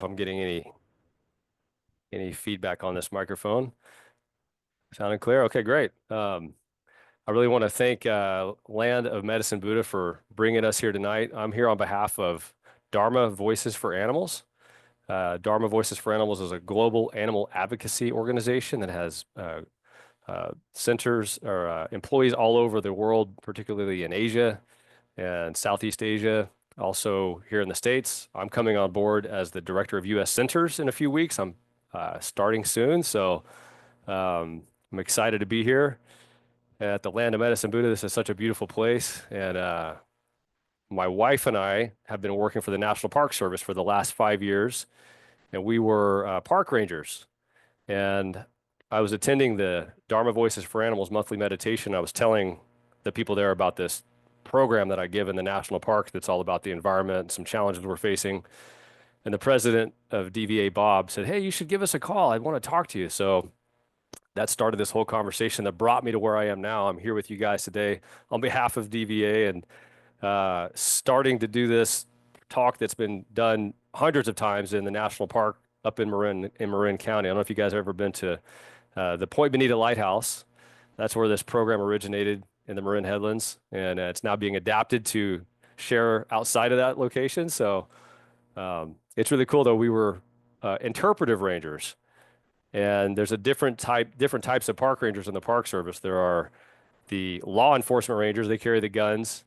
if I'm getting any feedback on this microphone. Sounding clear? Okay, great. I really want to thank Land of Medicine Buddha for bringing us here tonight. I'm here on behalf of Dharma Voices for Animals. Dharma Voices for Animals is a global animal advocacy organization that has centers or employees all over the world, particularly in Asia and Southeast Asia, also here in the States. I'm coming on board as the director of U.S. Centers in a few weeks. I'm starting soon, so I'm excited to be here at the Land of Medicine Buddha. This is such a beautiful place, and my wife and I have been working for the National Park Service for the last 5 years, and we were park rangers. And I was attending the Dharma Voices for Animals monthly meditation. I was telling the people there about this program that I give in the national park that's all about the environment and some challenges we're facing. And the president of DVA, Bob, said, "Hey, you should give us a call. I want to talk to you." So that started this whole conversation that brought me to where I am now. I'm here with you guys today on behalf of DVA and starting to do this talk that's been done hundreds of times in the national park up in Marin County. I don't know if you guys have ever been to the Point Bonita Lighthouse. That's where this program originated in the Marin Headlands, and it's now being adapted to share outside of that location. So it's really cool, though. We were interpretive rangers, and there's a different types of park rangers in the Park Service. There are the law enforcement rangers; they carry the guns,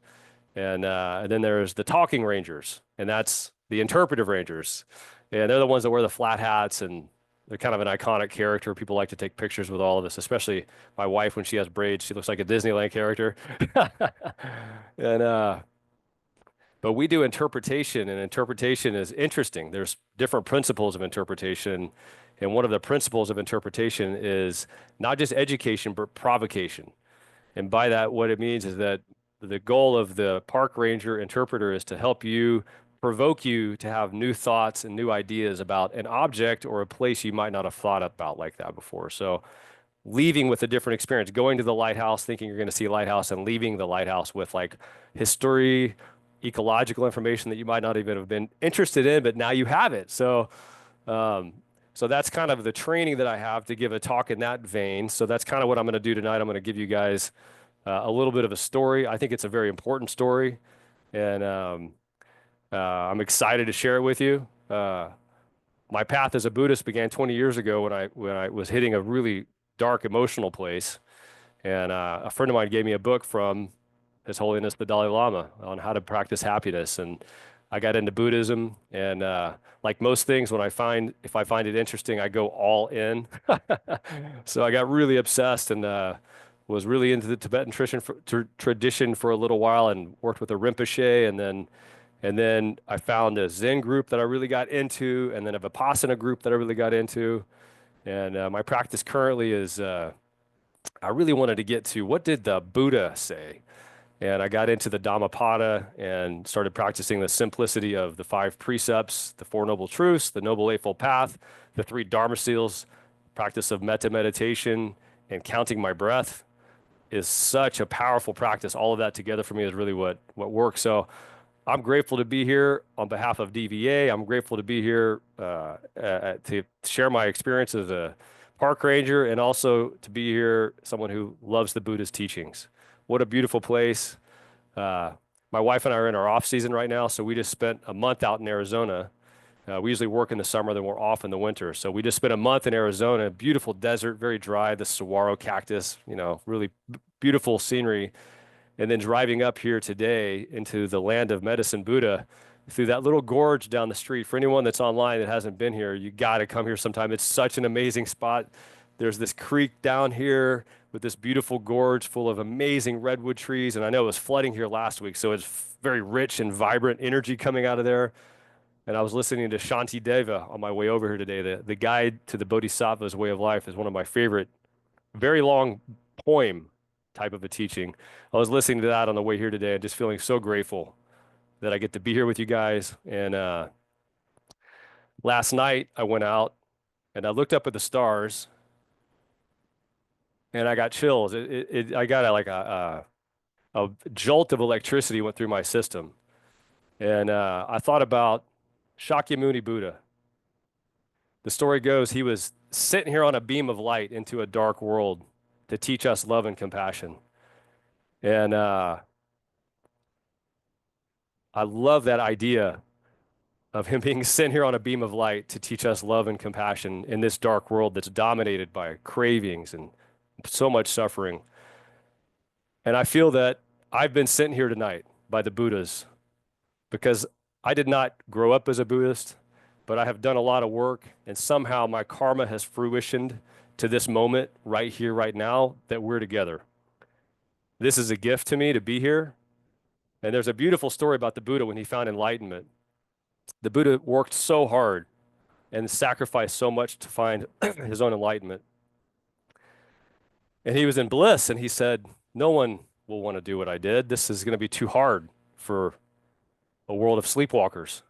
and then there's the talking rangers, and that's the interpretive rangers, and they're the ones that wear the flat hats, and they're kind of an iconic character. People like to take pictures with all of us, especially my wife when she has braids. She looks like a Disneyland character. And but we do interpretation, and interpretation is interesting. There's different principles of interpretation, and one of the principles of interpretation is not just education, but provocation. And by that, what it means is that the goal of the park ranger interpreter is to help you, provoke you to have new thoughts and new ideas about an object or a place you might not have thought about like that before. So leaving with a different experience, going to the lighthouse thinking you're going to see a lighthouse and leaving the lighthouse with like history, ecological information that you might not even have been interested in, but now you have it. Um, so that's kind of the training that I have to give a talk in that vein. So that's kind of what I'm going to do tonight. I'm going to give you guys a little bit of a story. I think it's a very important story, and I'm excited to share it with you. My path as a Buddhist began 20 years ago when I was hitting a really dark emotional place, and a friend of mine gave me a book from His Holiness the Dalai Lama on how to practice happiness, and I got into Buddhism, and like most things, if I find it interesting, I go all in. So I got really obsessed and was really into the Tibetan tradition for a little while, and worked with a Rinpoche, and then I found a Zen group that I really got into, and then a Vipassana group that I really got into. And my practice currently is I really wanted to get to what did the Buddha say? And I got into the Dhammapada and started practicing the simplicity of the five precepts, the Four Noble Truths, the Noble Eightfold Path, the three Dharma seals, practice of metta meditation, and counting my breath is such a powerful practice. All of that together for me is really what works. So I'm grateful to be here on behalf of DVA. I'm grateful to be here to share my experience as a park ranger, and also to be here, someone who loves the Buddha's teachings. What a beautiful place. My wife and I are in our off season right now, so we just spent a month out in Arizona. We usually work in the summer, then we're off in the winter. So we just spent a month in Arizona, beautiful desert, very dry, the saguaro cactus, really beautiful scenery. And then driving up here today into the Land of Medicine Buddha through that little gorge down the street. For anyone that's online that hasn't been here, you got to come here sometime. It's such an amazing spot. There's this creek down here with this beautiful gorge full of amazing redwood trees. And I know it was flooding here last week, so it's very rich and vibrant energy coming out of there. And I was listening to Shanti Deva on my way over here today. The guide to the Bodhisattva's way of life is one of my favorite, very long poem type of a teaching. I was listening to that on the way here today and just feeling so grateful that I get to be here with you guys. And last night I went out and I looked up at the stars and I got chills. I got a jolt of electricity went through my system. And I thought about Shakyamuni Buddha. The story goes he was sitting here on a beam of light into a dark world to teach us love and compassion. And I love that idea of him being sent here on a beam of light to teach us love and compassion in this dark world that's dominated by cravings and so much suffering. And I feel that I've been sent here tonight by the Buddhas because I did not grow up as a Buddhist, but I have done a lot of work, and somehow my karma has fruitioned to this moment right here, right now, that we're together. This is a gift to me to be here. And there's a beautiful story about the Buddha when he found enlightenment. The Buddha worked so hard and sacrificed so much to find his own enlightenment. And he was in bliss, and he said, no one will want to do what I did. This is going to be too hard for a world of sleepwalkers.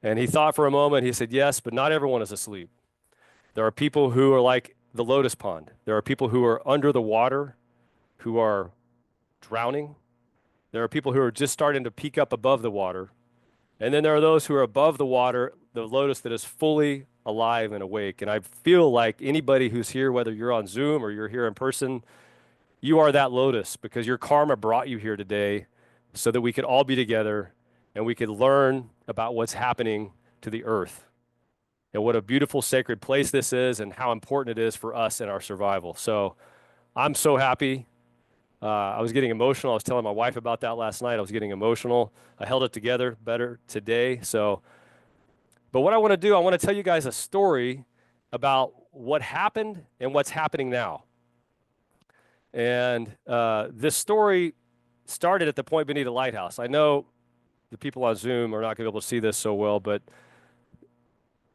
And he thought for a moment, he said, yes, but not everyone is asleep. There are people who are like the lotus pond. There are people who are under the water, who are drowning. There are people who are just starting to peek up above the water. And then there are those who are above the water, the lotus that is fully alive and awake. And I feel like anybody who's here, whether you're on Zoom or you're here in person, you are that lotus because your karma brought you here today so that we could all be together and we could learn about what's happening to the earth and what a beautiful sacred place this is and how important it is for us in our survival. So I'm so happy. I was getting emotional. I was telling my wife about that last night. I was getting emotional. I held it together better today. So, but what I want to do, I want to tell you guys a story about what happened and what's happening now. And this story started at the Point Bonita Lighthouse. I know the people on Zoom are not going to be able to see this so well, but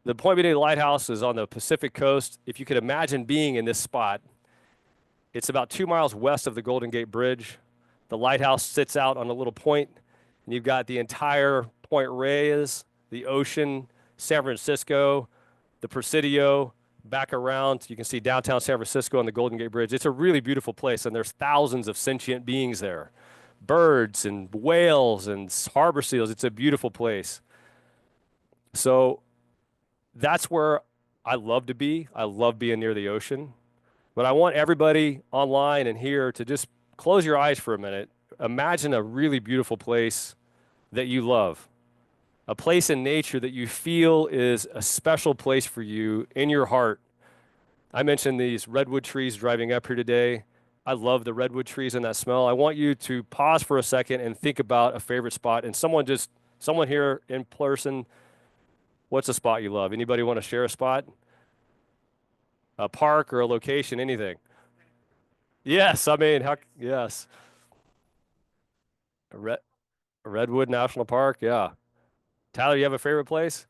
the Point Bonita Lighthouse is on the Pacific coast. If you could imagine being in this spot, it's about 2 miles west of the Golden Gate Bridge. The lighthouse sits out on a little point, and you've got the entire Point Reyes, the ocean, San Francisco, the Presidio, back around. You can see downtown San Francisco on the Golden Gate Bridge. It's a really beautiful place, and there's thousands of sentient beings there. Birds and whales and harbor seals. It's a beautiful place. So that's where I love to be. I love being near the ocean. But I want everybody online and here to just close your eyes for a minute. Imagine a really beautiful place that you love, a place in nature that you feel is a special place for you in your heart. I mentioned these redwood trees driving up here today. I love the redwood trees and that smell. I want you to pause for a second and think about a favorite spot. And someone here in person, what's a spot you love? Anybody want to share a spot? A park or a location, anything? Yes, I mean, yes. Red, Redwood National Park, yeah. Tyler, you have a favorite place?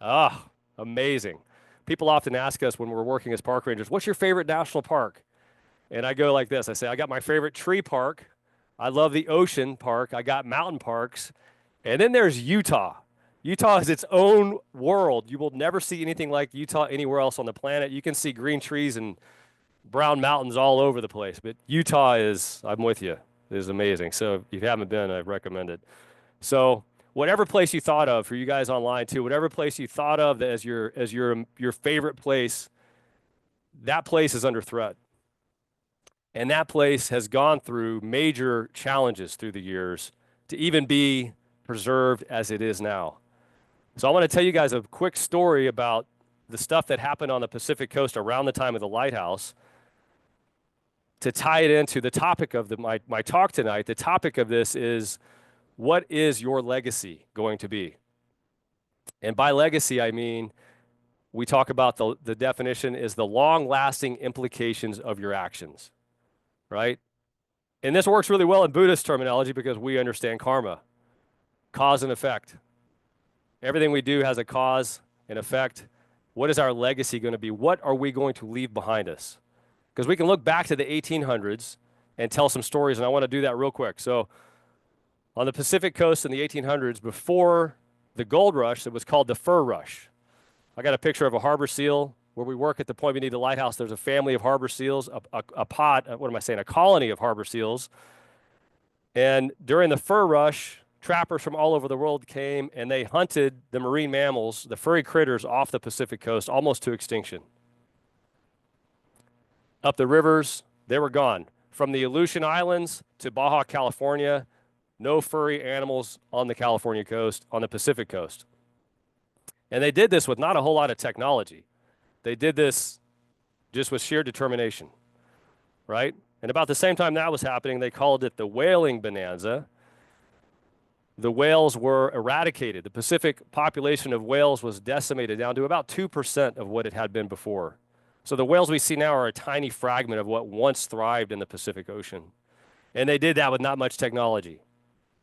Ah, amazing. People often ask us when we're working as park rangers, what's your favorite national park? And I go like this. I say, I got my favorite tree park. I love the ocean park. I got mountain parks. And then there's Utah. Utah is its own world. You will never see anything like Utah anywhere else on the planet. You can see green trees and brown mountains all over the place. But Utah is, I'm with you, is amazing. So if you haven't been, I recommend it. So whatever place you thought of for you guys online too, whatever place you thought of as your favorite place, that place is under threat. And that place has gone through major challenges through the years to even be preserved as it is now. So I want to tell you guys a quick story about the stuff that happened on the Pacific coast around the time of the lighthouse to tie it into the topic of my talk tonight. The topic of this is, what is your legacy going to be? And by legacy, I mean, we talk about the definition is the long-lasting implications of your actions, right? And this works really well in Buddhist terminology because we understand karma, cause and effect. Everything we do has a cause and effect. What is our legacy going to be? What are we going to leave behind us? Because we can look back to the 1800s and tell some stories, and I want to do that real quick. So on the Pacific coast in the 1800s, before the gold rush, it was called the fur rush. I got a picture of a harbor seal where we work at the Point Bonita Lighthouse. There's a family of harbor seals, a colony of harbor seals. And during the fur rush, trappers from all over the world came and they hunted the marine mammals, the furry critters off the Pacific coast almost to extinction. Up the rivers, they were gone. From the Aleutian Islands to Baja California, no furry animals on the California coast, on the Pacific coast. And they did this with not a whole lot of technology. They did this just with sheer determination, right? And about the same time that was happening, they called it the whaling bonanza. The whales were eradicated. The Pacific population of whales was decimated down to about 2% of what it had been before. So the whales we see now are a tiny fragment of what once thrived in the Pacific Ocean. And they did that with not much technology.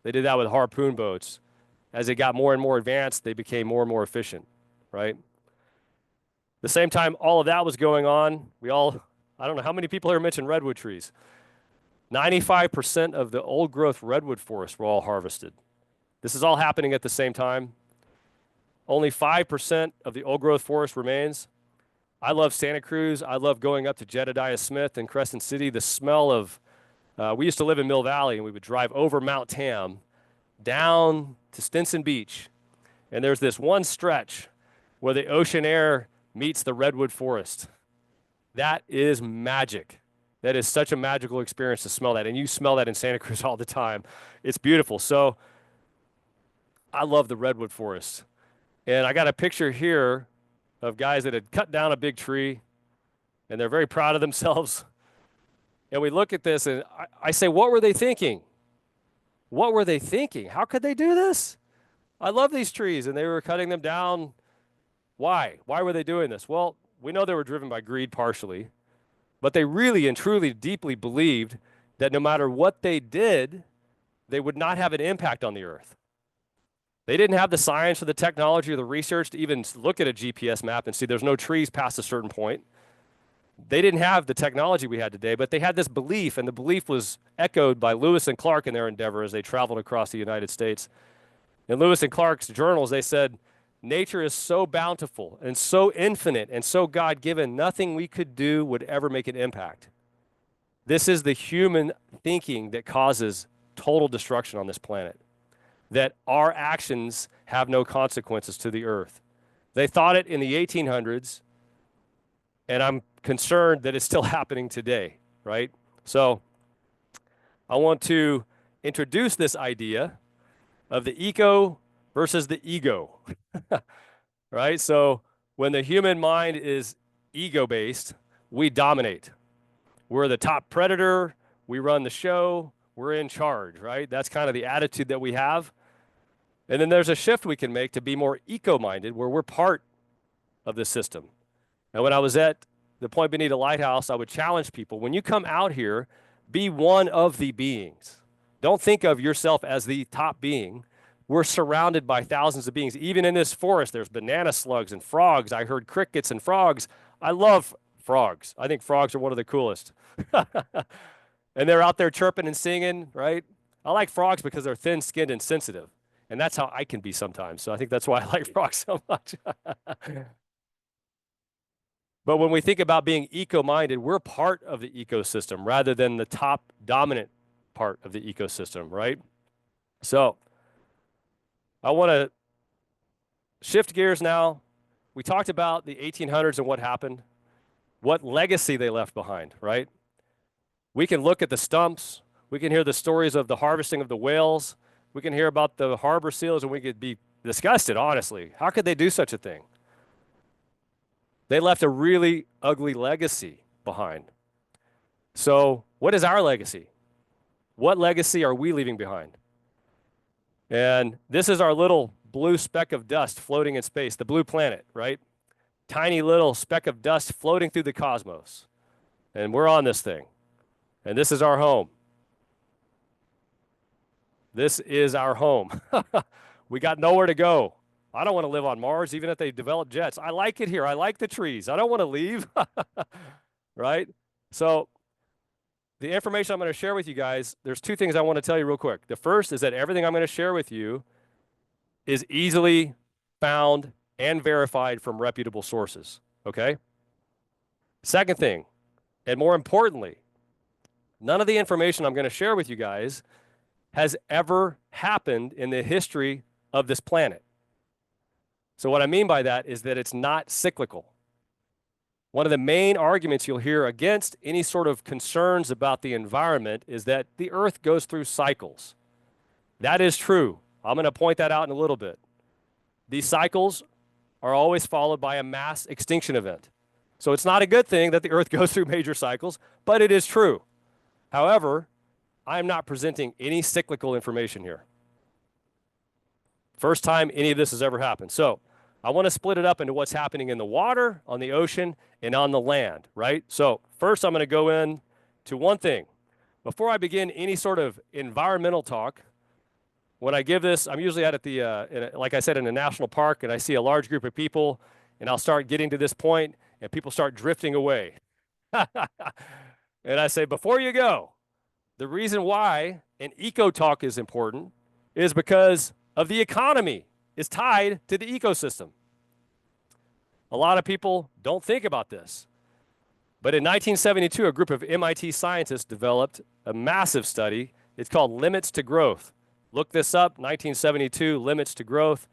They did that with harpoon boats. As they got more and more advanced, they became more and more efficient, right? The same time all of that was going on, I don't know how many people here mentioned redwood trees. 95% of the old growth redwood forests were all harvested. This is all happening at the same time. Only 5% of the old growth forest remains. I love Santa Cruz. I love going up to Jedediah Smith and Crescent City. The smell of, we used to live in Mill Valley and we would drive over Mount Tam down to Stinson Beach. And there's this one stretch where the ocean air meets the redwood forest. That is magic. That is such a magical experience to smell that. And you smell that in Santa Cruz all the time. It's beautiful. So I love the redwood forest. And I got a picture here of guys that had cut down a big tree, and they're very proud of themselves. And we look at this, and I say, what were they thinking? What were they thinking? How could they do this? I love these trees, and they were cutting them down. Why? Why were they doing this? Well, we know they were driven by greed partially, but they really and truly deeply believed that no matter what they did, they would not have an impact on the earth. They didn't have the science or the technology or the research to even look at a GPS map and see there's no trees past a certain point. They didn't have the technology we had today, but they had this belief, and the belief was echoed by Lewis and Clark in their endeavor as they traveled across the United States. In Lewis and Clark's journals, they said, nature is so bountiful and so infinite and so God-given, nothing we could do would ever make an impact. This is the human thinking that causes total destruction on this planet, that our actions have no consequences to the earth. They thought it in the 1800s, and I'm concerned that it's still happening today, right? So I want to introduce this idea of the eco versus the ego, right? So when the human mind is ego-based, we dominate. We're the top predator, we run the show, we're in charge, right? That's kind of the attitude that we have. And then there's a shift we can make to be more eco-minded, where we're part of the system. And when I was at the Point Bonita Lighthouse, I would challenge people, when you come out here, be one of the beings. Don't think of yourself as the top being. We're surrounded by thousands of beings. Even in this forest, there's banana slugs and frogs. I heard crickets and frogs. I love frogs. I think frogs are one of the coolest. And they're out there chirping and singing, right? I like frogs because they're thin-skinned and sensitive. And that's how I can be sometimes. So I think that's why I like frogs so much. But when we think about being eco-minded, we're part of the ecosystem rather than the top dominant part of the ecosystem, right? So I want to shift gears now. We talked about the 1800s and what happened, what legacy they left behind, right? We can look at the stumps. We can hear the stories of the harvesting of the whales. We can hear about the harbor seals, and we could be disgusted, honestly. How could they do such a thing? They left a really ugly legacy behind. So what is our legacy? What legacy are we leaving behind? And this is our little blue speck of dust floating in space, the blue planet, right? Tiny little speck of dust floating through the cosmos. And we're on this thing. And this is our home. This is our home. We got nowhere to go. I don't want to live on Mars, even if they develop jets. I like it here. I like the trees. I don't want to leave, right? So the information I'm going to share with you guys, there's two things I want to tell you real quick. The first is that everything I'm going to share with you is easily found and verified from reputable sources, okay? Second thing, and more importantly, none of the information I'm going to share with you guys has ever happened in the history of this planet. So what I mean by that is that it's not cyclical. One of the main arguments you'll hear against any sort of concerns about the environment is that the Earth goes through cycles. That is true. I'm going to point that out in a little bit. These cycles are always followed by a mass extinction event. So it's not a good thing that the Earth goes through major cycles, but it is true. However, I'm not presenting any cyclical information here. First time any of this has ever happened. So I want to split it up into what's happening in the water, on the ocean, and on the land, right? So first I'm going to go in to one thing. Before I begin any sort of environmental talk, when I give this, I'm usually out at the, like I said, in a national park, and I see a large group of people, and I'll start getting to this point, and people start drifting away. And I say, before you go, the reason why an eco talk is important is because of the economy is tied to the ecosystem. A lot of people don't think about this. But in 1972, a group of MIT scientists developed a massive study. It's called Limits to Growth. Look this up, 1972, Limits to Growth.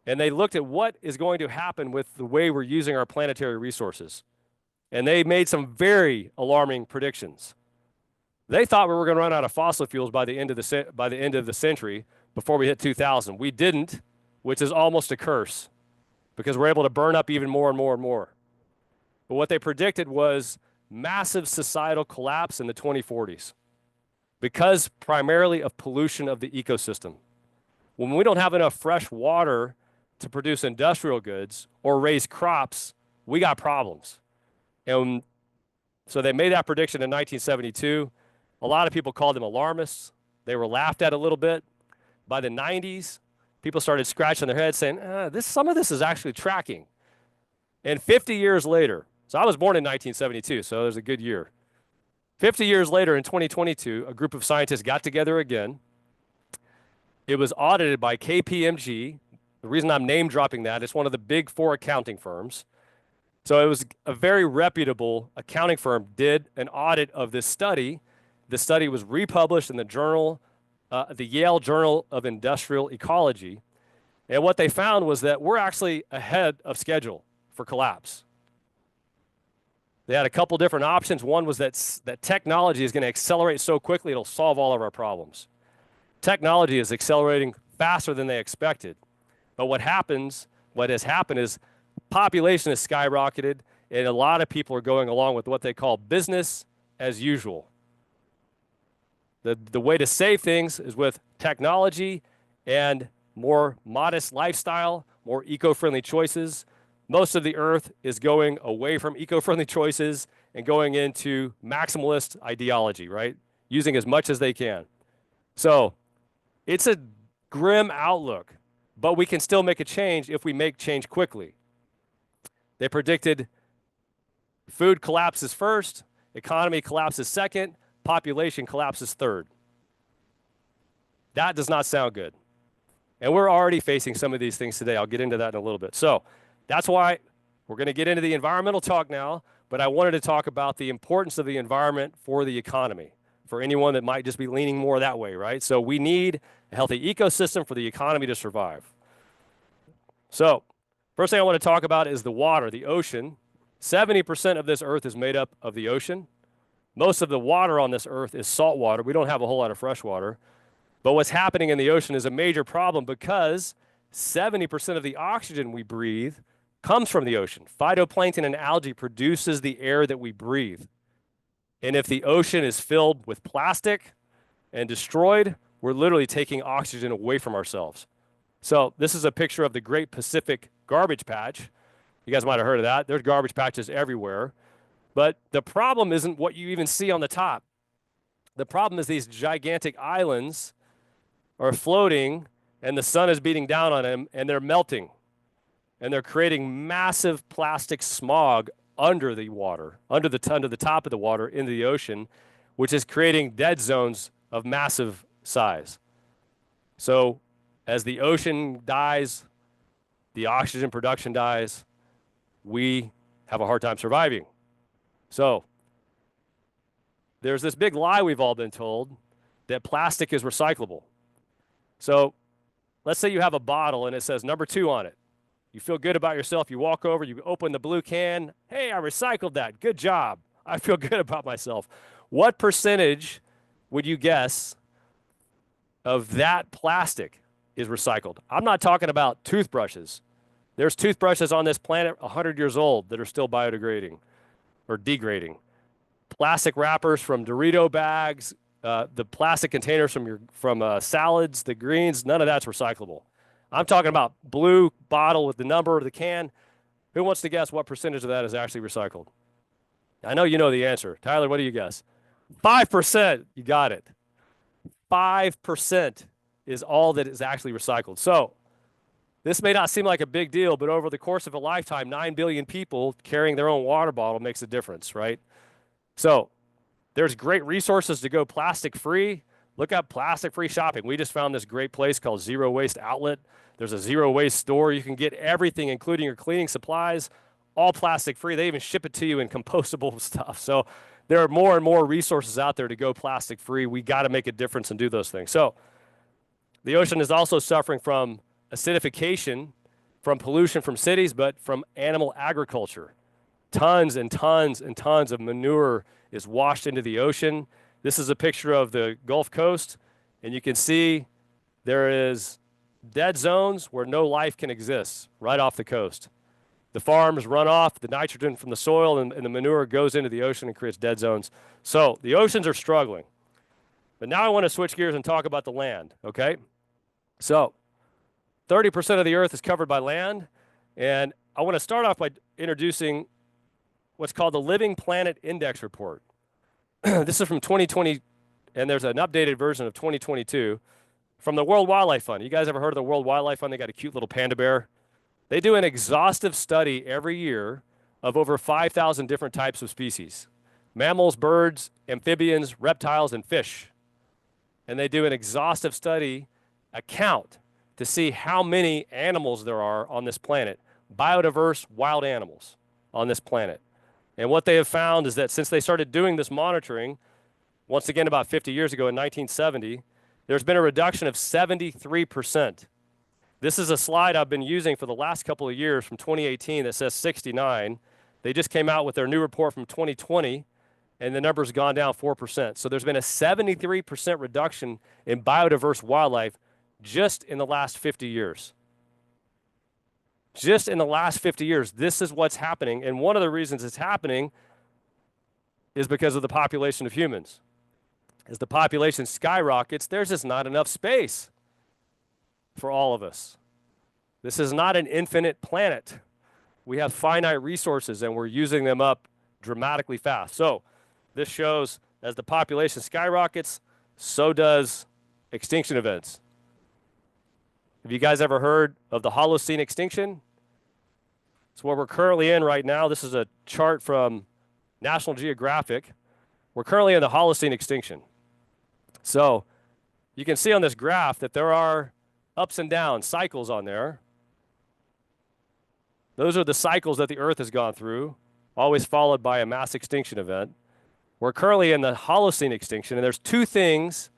And they looked at what is going to happen with the way we're using our planetary resources. And they made some very alarming predictions. They thought we were going to run out of fossil fuels by the end of the century before we hit 2000. We didn't, which is almost a curse because we're able to burn up even more and more and more. But what they predicted was massive societal collapse in the 2040s because primarily of pollution of the ecosystem. When we don't have enough fresh water to produce industrial goods or raise crops, we got problems. And so they made that prediction in 1972. A lot of people called them alarmists. They were laughed at a little bit. By the 90s, people started scratching their heads saying, some of this is actually tracking. And 50 years later, so I was born in 1972, so it was a good year. 50 years later, in 2022, a group of scientists got together again. It was audited by KPMG. The reason I'm name dropping that, it's one of the big four accounting firms. So it was a very reputable accounting firm did an audit of this study. The study was republished in the journal, the Yale Journal of Industrial Ecology. And what they found was that we're actually ahead of schedule for collapse. They had a couple different options. One was that technology is going to accelerate so quickly it'll solve all of our problems. Technology is accelerating faster than they expected. But what has happened is population has skyrocketed, and a lot of people are going along with what they call business as usual. The way to save things is with technology and more modest lifestyle, more eco-friendly choices. Most of the earth is going away from eco-friendly choices and going into maximalist ideology, right? Using as much as they can. So it's a grim outlook, but we can still make a change if we make change quickly. They predicted food collapses first, economy collapses second, population collapses third. That does not sound good. And we're already facing some of these things today. I'll get into that in a little bit. So that's why we're going to get into the environmental talk now, but I wanted to talk about the importance of the environment for the economy, for anyone that might just be leaning more that way, right? So we need a healthy ecosystem for the economy to survive. So first thing I want to talk about is the water, the ocean. 70% of this earth is made up of the ocean. Most of the water on this earth is salt water. We don't have a whole lot of fresh water. But what's happening in the ocean is a major problem because 70% of the oxygen we breathe comes from the ocean. Phytoplankton and algae produces the air that we breathe. And if the ocean is filled with plastic and destroyed, we're literally taking oxygen away from ourselves. So this is a picture of the Great Pacific Garbage Patch. You guys might have heard of that. There's garbage patches everywhere. But the problem isn't what you even see on the top. The problem is these gigantic islands are floating and the sun is beating down on them and they're melting. And they're creating massive plastic smog under the water, under the top of the water into the ocean, which is creating dead zones of massive size. So as the ocean dies, the oxygen production dies, we have a hard time surviving. So there's this big lie we've all been told that plastic is recyclable. So let's say you have a bottle and it says number 2 on it. You feel good about yourself. You walk over, you open the blue can. Hey, I recycled that. Good job. I feel good about myself. What percentage would you guess of that plastic is recycled? I'm not talking about toothbrushes. There's toothbrushes on this planet 100 years old that are still biodegrading or degrading. Plastic wrappers from Dorito bags, the plastic containers from salads, the greens, none of that's recyclable. I'm talking about blue bottle with the number of the can. Who wants to guess what percentage of that is actually recycled? I know you know the answer. Tyler, what do you guess? 5%. You got it. 5% is all that is actually recycled. So this may not seem like a big deal, but over the course of a lifetime, 9 billion people carrying their own water bottle makes a difference, right? So there's great resources to go plastic free. Look up plastic free shopping. We just found this great place called Zero Waste Outlet. There's a zero waste store. You can get everything, including your cleaning supplies, all plastic free. They even ship it to you in compostable stuff. So there are more and more resources out there to go plastic free. We got to make a difference and do those things. So the ocean is also suffering from acidification, from pollution from cities, but from animal agriculture. Tons and tons and tons of manure is washed into the ocean. This is a picture of the Gulf Coast, and you can see there is dead zones where no life can exist right off the coast. The farms run off the nitrogen from the soil, and the manure goes into the ocean and creates dead zones. So the oceans are struggling. But now I want to switch gears and talk about the land, okay? So 30% of the earth is covered by land, and I want to start off by introducing what's called the Living Planet Index Report. This is from 2020, and there's an updated version of 2022 from the World Wildlife Fund. You guys ever heard of the World Wildlife Fund? They got a cute little panda bear. They do an exhaustive study every year of over 5,000 different types of species: mammals, birds, amphibians, reptiles, and fish. And they do an exhaustive study account to see how many animals there are on this planet, biodiverse wild animals on this planet. And what they have found is that since they started doing this monitoring, once again about 50 years ago in 1970, there's been a reduction of 73%. This is a slide I've been using for the last couple of years from 2018 that says 69. They just came out with their new report from 2020, and the number's gone down 4%. So there's been a 73% reduction in biodiverse wildlife just in the last 50 years. Just in the last 50 years, this is what's happening. And one of the reasons it's happening is because of the population of humans. As the population skyrockets, there's just not enough space for all of us. This is not an infinite planet. We have finite resources, and we're using them up dramatically fast. So this shows as the population skyrockets, so does extinction events. Have you guys ever heard of the Holocene extinction? It's what we're currently in right now. This is a chart from National Geographic. We're currently in the Holocene extinction. So you can see on this graph that there are ups and downs, cycles on there. Those are the cycles that the Earth has gone through, always followed by a mass extinction event. We're currently in the Holocene extinction, and there's two things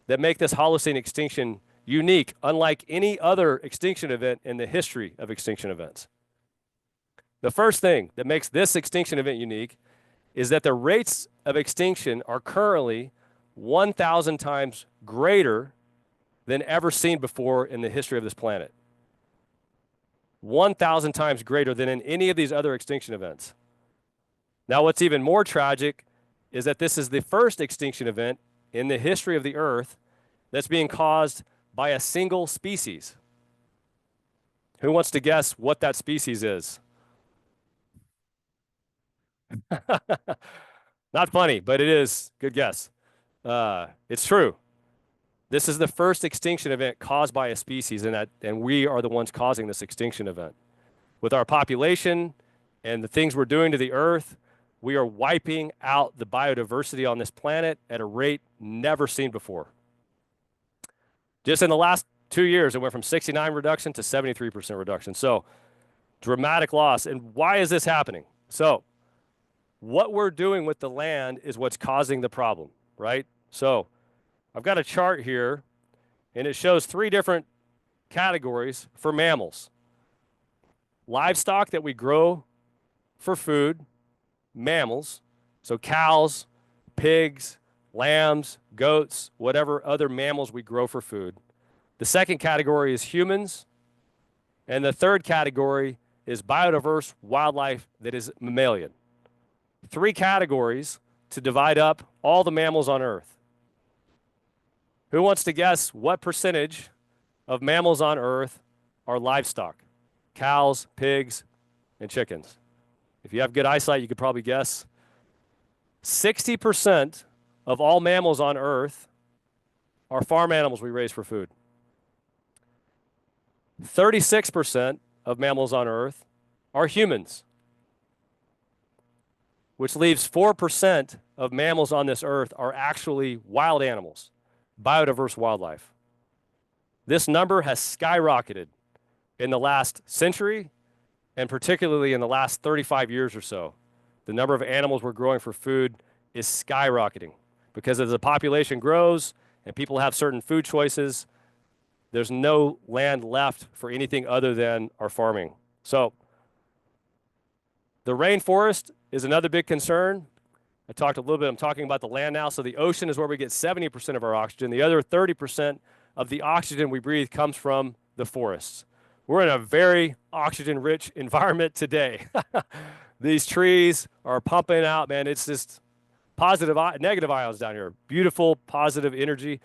that make this Holocene extinction unique, unlike any other extinction event in the history of extinction events. The first thing that makes this extinction event unique is that the rates of extinction are currently 1,000 times greater than ever seen before in the history of this planet. 1,000 times greater than in any of these other extinction events. Now, what's even more tragic is that this is the first extinction event in the history of the Earth that's being caused by a single species. Who wants to guess what that species is? Not funny, but it is. Good guess. It's true. This is the first extinction event caused by a species, and we are the ones causing this extinction event. With our population and the things we're doing to the Earth, we are wiping out the biodiversity on this planet at a rate never seen before. Just in the last 2 years, it went from 69 reduction to 73% reduction. So dramatic loss. And why is this happening? So what we're doing with the land is what's causing the problem, right? So I've got a chart here, and it shows 3 different categories for mammals. Livestock that we grow for food, mammals, so cows, pigs, lambs, goats, whatever other mammals we grow for food. The second category is humans, and the third category is biodiverse wildlife that is mammalian. 3 categories to divide up all the mammals on Earth. Who wants to guess what percentage of mammals on Earth are livestock? Cows, pigs, and chickens. If you have good eyesight, you could probably guess. 60% of all mammals on Earth are farm animals we raise for food. 36% of mammals on Earth are humans, which leaves 4% of mammals on this earth are actually wild animals, biodiverse wildlife. This number has skyrocketed in the last century, and particularly in the last 35 years or so. The number of animals we're growing for food is skyrocketing because as the population grows and people have certain food choices, there's no land left for anything other than our farming. So the rainforest is another big concern. I talked a little bit, I'm talking about the land now. So the ocean is where we get 70% of our oxygen. The other 30% of the oxygen we breathe comes from the forests. We're in a very oxygen-rich environment today. These trees are pumping out, man. It's just positive, negative ions down here. Beautiful, positive energy.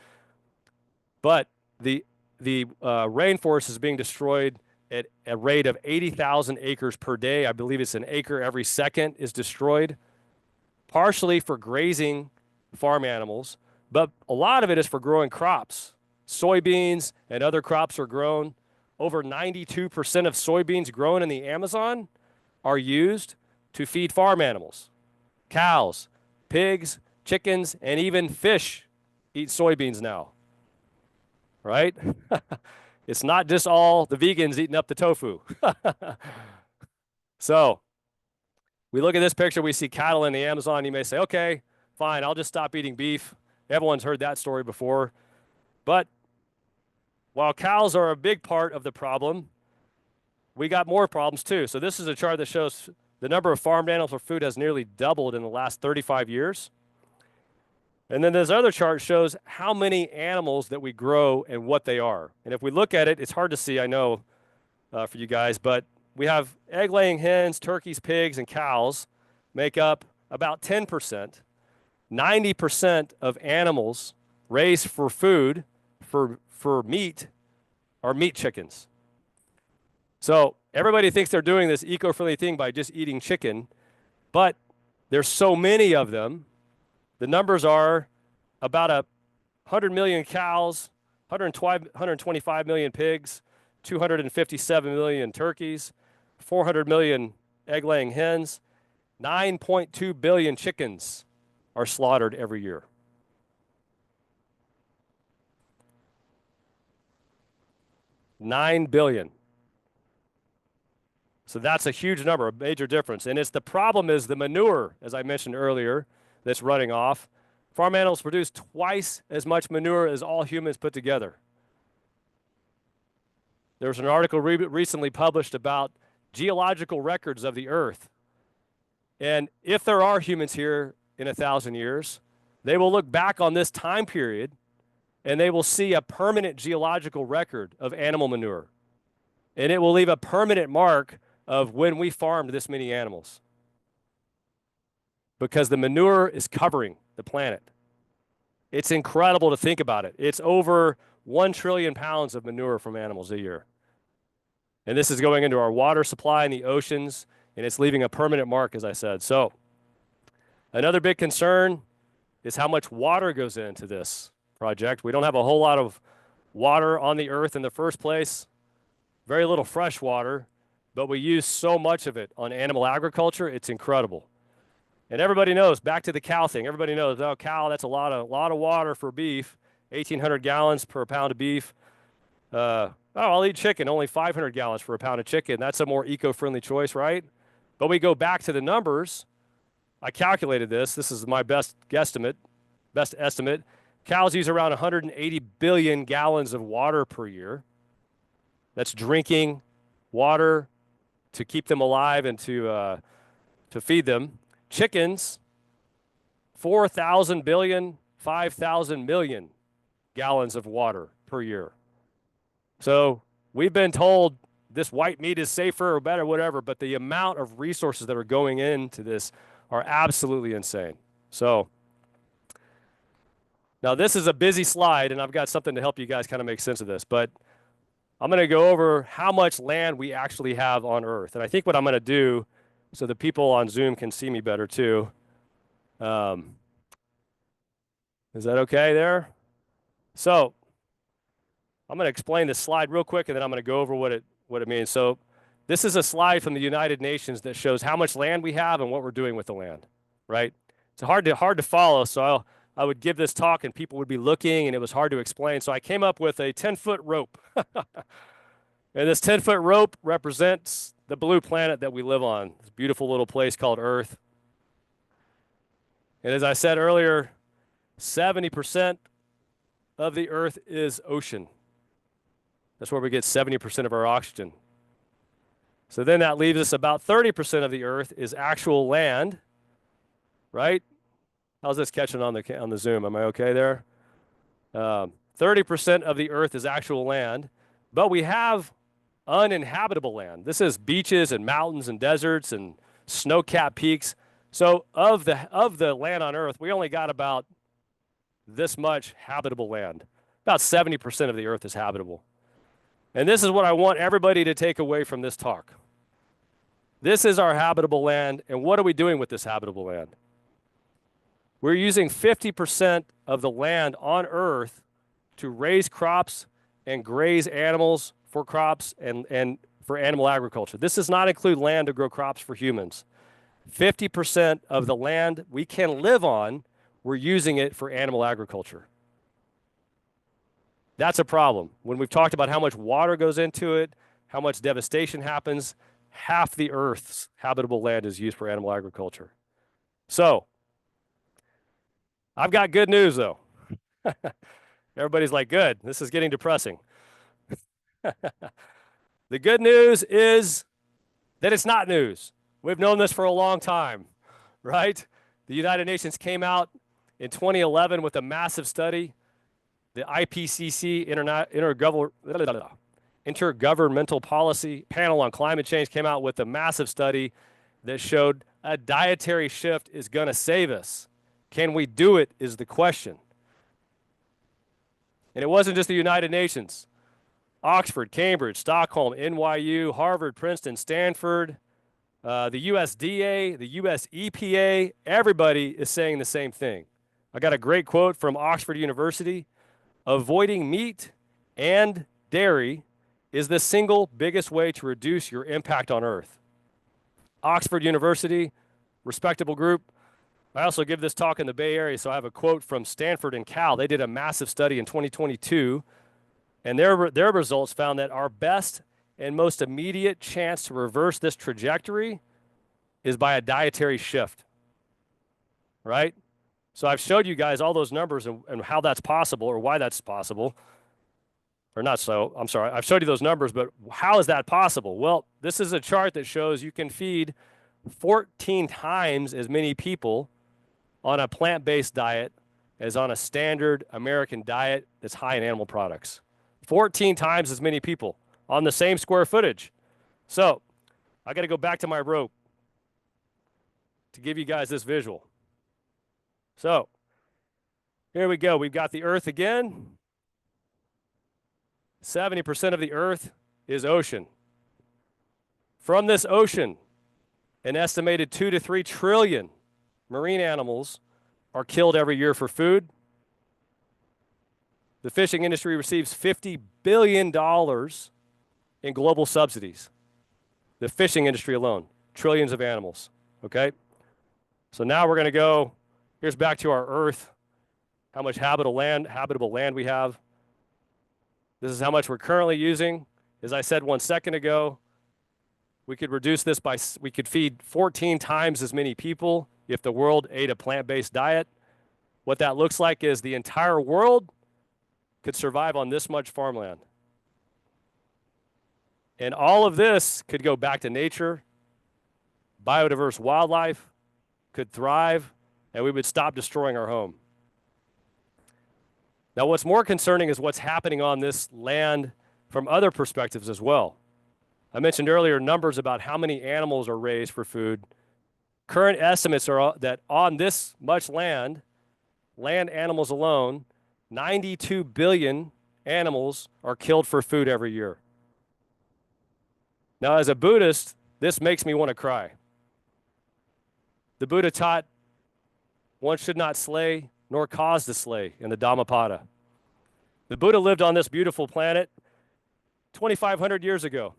But the rainforest is being destroyed at a rate of 80,000 acres per day. I believe it's an acre every second is destroyed, partially for grazing farm animals, but a lot of it is for growing crops. Soybeans and other crops are grown. Over 92% of soybeans grown in the Amazon are used to feed farm animals. Cows, pigs, chickens, and even fish eat soybeans now, right? It's not just all the vegans eating up the tofu. So we look at this picture, we see cattle in the Amazon. You may say, okay, fine, I'll just stop eating beef. Everyone's heard that story before. But while cows are a big part of the problem, we got more problems too. So this is a chart that shows the number of farmed animals for food has nearly doubled in the last 35 years. And then this other chart shows how many animals that we grow and what they are. And if we look at it, it's hard to see, I know, for you guys, but we have egg-laying hens, turkeys, pigs, and cows make up about 10%. 90% of animals raised for food, for meat, are meat chickens. So everybody thinks they're doing this eco-friendly thing by just eating chicken, but there's so many of them. The numbers are about 100 million cows, 125 million pigs, 257 million turkeys, 400 million egg-laying hens, 9.2 billion chickens are slaughtered every year. $9 billion. So that's a huge number, a major difference. And the problem is the manure, as I mentioned earlier, that's running off. Farm animals produce twice as much manure as all humans put together. There was an article recently published about geological records of the Earth. And if there are humans here in 1,000 years, they will look back on this time period and they will see a permanent geological record of animal manure. And it will leave a permanent mark of when we farmed this many animals. Because the manure is covering the planet. It's incredible to think about it. It's over 1 trillion pounds of manure from animals a year. And this is going into our water supply in the oceans, and it's leaving a permanent mark, as I said. So another big concern is how much water goes into this project. We don't have a whole lot of water on the earth in the first place, very little fresh water, but we use so much of it on animal agriculture, it's incredible. And everybody knows, back to the cow thing, everybody knows, oh, cow, that's a lot of water for beef, 1,800 gallons per pound of beef. Oh, I'll eat chicken, only 500 gallons for a pound of chicken. That's a more eco-friendly choice, right? But we go back to the numbers. I calculated this. This is my best estimate. Cows use around 180 billion gallons of water per year. That's drinking water to keep them alive and to feed them. Chickens, 4,000 billion, 5,000 million gallons of water per year. So we've been told this white meat is safer or better, whatever, but the amount of resources that are going into this are absolutely insane. So now this is a busy slide, and I've got something to help you guys kind of make sense of this, but I'm going to go over how much land we actually have on Earth. And I think what I'm going to do, so the people on Zoom can see me better too. Is that okay there? So I'm going to explain this slide real quick, and then I'm going to go over what it means. So this is a slide from the United Nations that shows how much land we have and what we're doing with the land, right? It's hard to follow, so I would give this talk and people would be looking, and it was hard to explain. So I came up with a 10-foot rope. And this 10-foot rope represents the blue planet that we live on, this beautiful little place called Earth. And as I said earlier, 70% of the Earth is ocean. That's where we get 70% of our oxygen. So then that leaves us about 30% of the Earth is actual land, right? How's this catching on the Zoom? Am I okay there? 30% of the Earth is actual land, but we have uninhabitable land. This is beaches and mountains and deserts and snow-capped peaks. So of the land on Earth, we only got about this much habitable land. About 70% of the Earth is habitable. And this is what I want everybody to take away from this talk. This is our habitable land, and what are we doing with this habitable land? We're using 50% of the land on Earth to raise crops and graze animals for crops and for animal agriculture. This does not include land to grow crops for humans. 50% of the land we can live on, we're using it for animal agriculture. That's a problem. When we've talked about how much water goes into it, how much devastation happens, half the Earth's habitable land is used for animal agriculture. So, I've got good news though. Everybody's like, good, this is getting depressing. The good news is that it's not news. We've known this for a long time, right? The United Nations came out in 2011 with a massive study. The IPCC, Intergovernmental Policy Panel on Climate Change, came out with a massive study that showed a dietary shift is going to save us. Can we do it is the question. And it wasn't just the United Nations. Oxford, Cambridge, Stockholm, NYU, Harvard, Princeton, Stanford, the USDA, the US EPA, everybody is saying the same thing. I got a great quote from Oxford University. Avoiding meat and dairy is the single biggest way to reduce your impact on Earth. Oxford University, respectable group. I also give this talk in the Bay Area, so I have a quote from Stanford and Cal. They did a massive study in 2022, and their results found that our best and most immediate chance to reverse this trajectory is by a dietary shift, right? So I've showed you guys all those numbers and how that's possible or why that's possible. Or not so, I'm sorry. I've showed you those numbers, but how is that possible? Well, this is a chart that shows you can feed 14 times as many people on a plant-based diet as on a standard American diet that's high in animal products. 14 times as many people on the same square footage. So I got to go back to my rope to give you guys this visual. So here we go. We've got the Earth again. 70% of the Earth is ocean. From this ocean, an estimated 2 to 3 trillion marine animals are killed every year for food. The fishing industry receives $50 billion in global subsidies. The fishing industry alone, trillions of animals, okay? So now we're going to go, here's back to our Earth, how much habitable land we have. This is how much we're currently using. As I said 1 second ago, we could reduce this by, we could feed 14 times as many people if the world ate a plant-based diet. What that looks like is the entire world could survive on this much farmland. And all of this could go back to nature, biodiverse wildlife could thrive, and we would stop destroying our home. Now, what's more concerning is what's happening on this land from other perspectives as well. I mentioned earlier numbers about how many animals are raised for food. Current estimates are that on this much land animals alone, 92 billion animals are killed for food every year. Now, as a Buddhist, this makes me want to cry. The Buddha taught one should not slay nor cause to slay in the Dhammapada. The Buddha lived on this beautiful planet 2,500 years ago.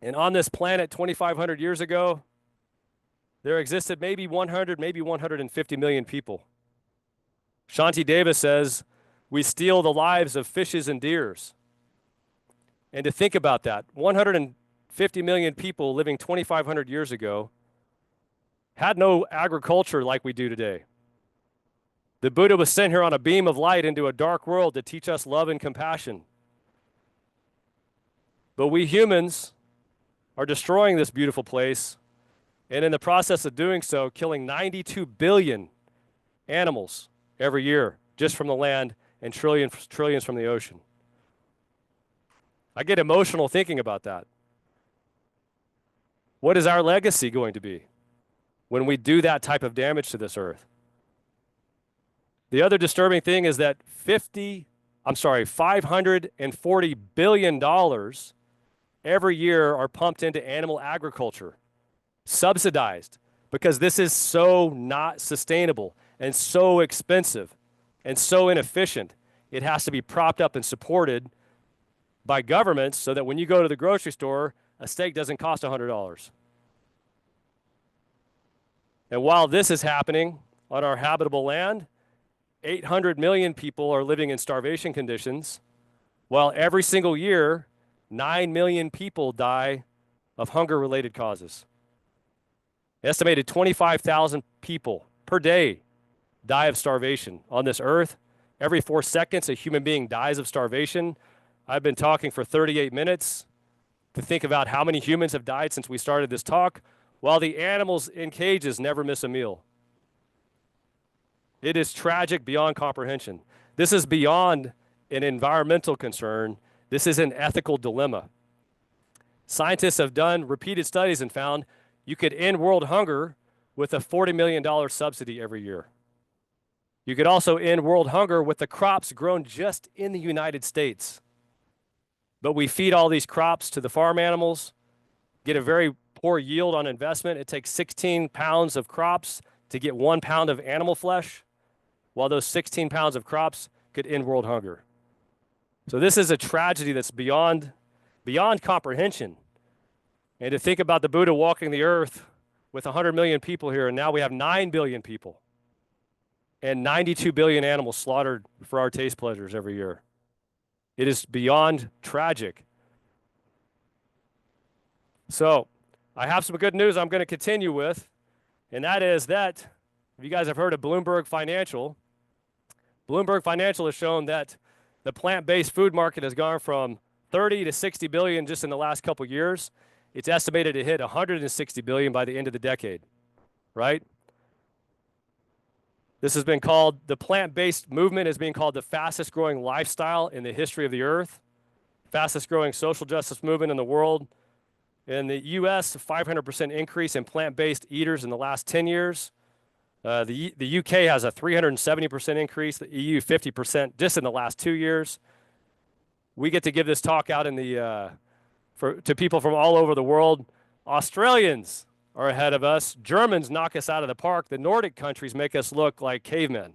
And on this planet 2,500 years ago, there existed maybe 100, maybe 150 million people. Shanti Deva says, we steal the lives of fishes and deers. And to think about that, 150 million people living 2,500 years ago had no agriculture like we do today. The Buddha was sent here on a beam of light into a dark world to teach us love and compassion. But we humans are destroying this beautiful place, and in the process of doing so, killing 92 billion animals every year just from the land and trillions from the ocean. I get emotional thinking about that. What is our legacy going to be when we do that type of damage to this earth? The other disturbing thing is that $540 billion every year are pumped into animal agriculture, subsidized, because this is so not sustainable and so expensive and so inefficient. It has to be propped up and supported by governments so that when you go to the grocery store, a steak doesn't cost $100. And while this is happening on our habitable land, 800 million people are living in starvation conditions, while every single year, 9 million people die of hunger-related causes. Estimated 25,000 people per day die of starvation on this earth. Every 4 seconds, a human being dies of starvation. I've been talking for 38 minutes to think about how many humans have died since we started this talk, while the animals in cages never miss a meal. It is tragic beyond comprehension. This is beyond an environmental concern. This is an ethical dilemma. Scientists have done repeated studies and found you could end world hunger with a $40 million subsidy every year. You could also end world hunger with the crops grown just in the United States. But we feed all these crops to the farm animals, get a very poor yield on investment. It takes 16 pounds of crops to get 1 pound of animal flesh, while those 16 pounds of crops could end world hunger. So this is a tragedy that's beyond comprehension. And to think about the Buddha walking the earth with 100 million people here, and now we have 9 billion people and 92 billion animals slaughtered for our taste pleasures every year. It is beyond tragic. So I have some good news I'm going to continue with, and that is that, if you guys have heard of Bloomberg Financial has shown that the plant-based food market has gone from 30 to 60 billion just in the last couple years. It's estimated to hit 160 billion by the end of the decade, right? This has been called, the plant-based movement is being called the fastest growing lifestyle in the history of the earth, fastest growing social justice movement in the world. In the US, a 500% increase in plant-based eaters in the last 10 years. The UK has a 370% increase, the EU 50% just in the last 2 years. We get to give this talk out in the, to people from all over the world. Australians are ahead of us. Germans knock us out of the park. The Nordic countries make us look like cavemen.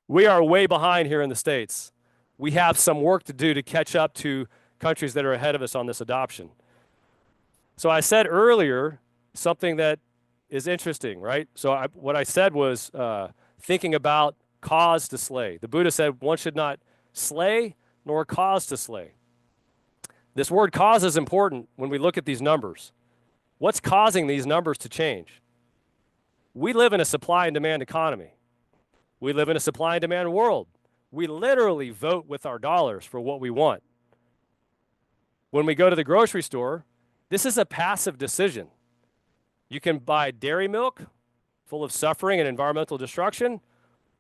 We are way behind here in the States. We have some work to do to catch up to countries that are ahead of us on this adoption. So I said earlier something that is interesting, right? So what I said was thinking about cause to slay. The Buddha said one should not slay nor cause to slay. This word cause is important when we look at these numbers. What's causing these numbers to change? We live in a supply and demand economy. We live in a supply and demand world. We literally vote with our dollars for what we want. When we go to the grocery store, this is a passive decision. You can buy dairy milk full of suffering and environmental destruction,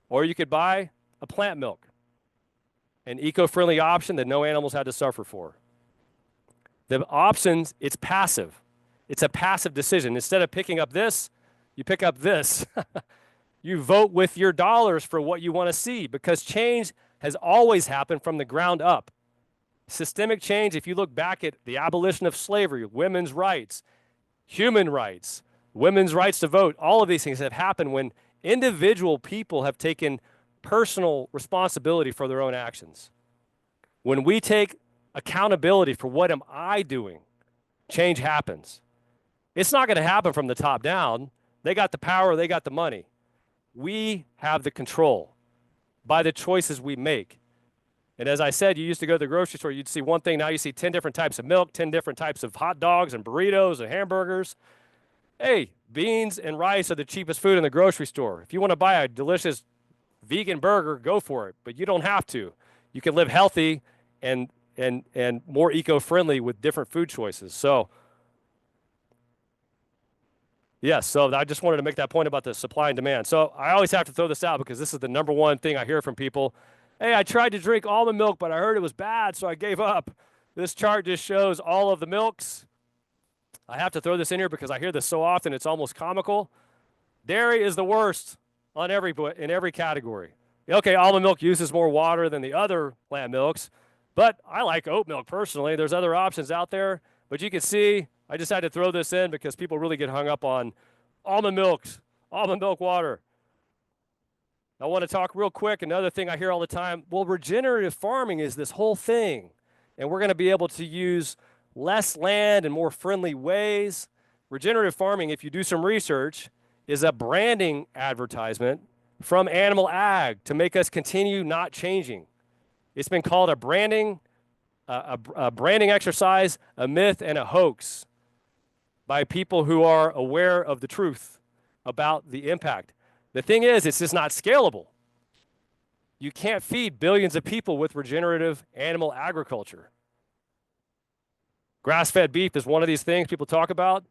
or you could buy a plant milk, an eco-friendly option that no animals had to suffer for. The options, it's passive. It's a passive decision. Instead of picking up this, you pick up this. You vote with your dollars for what you want to see, because change has always happened from the ground up. Systemic change, if you look back at the abolition of slavery, women's rights, human rights, women's rights to vote, all of these things have happened when individual people have taken personal responsibility for their own actions. When we take accountability for what am I doing, change happens. It's not going to happen from the top down. They got the power, they got the money. We have the control by the choices we make. And as I said, you used to go to the grocery store, you'd see one thing, now you see 10 different types of milk, 10 different types of hot dogs and burritos and hamburgers. Hey, beans and rice are the cheapest food in the grocery store. If you want to buy a delicious vegan burger, go for it, but you don't have to. You can live healthy and more eco-friendly with different food choices. So, yes, so I just wanted to make that point about the supply and demand. So I always have to throw this out because this is the number one thing I hear from people. Hey, I tried to drink almond milk, but I heard it was bad, so I gave up. This chart just shows all of the milks. I have to throw this in here because I hear this so often, it's almost comical. Dairy is the worst in every category. Okay, almond milk uses more water than the other plant milks, but I like oat milk personally. There's other options out there, but you can see I just had to throw this in because people really get hung up on almond milk water. I want to talk real quick. Another thing I hear all the time, well, regenerative farming is this whole thing, and we're going to be able to use less land and more friendly ways. Regenerative farming, if you do some research, is a branding advertisement from animal ag to make us continue not changing. It's been called a branding exercise, a myth, and a hoax by people who are aware of the truth about the impact. The thing is, it's just not scalable. You can't feed billions of people with regenerative animal agriculture. Grass-fed beef is one of these things people talk about.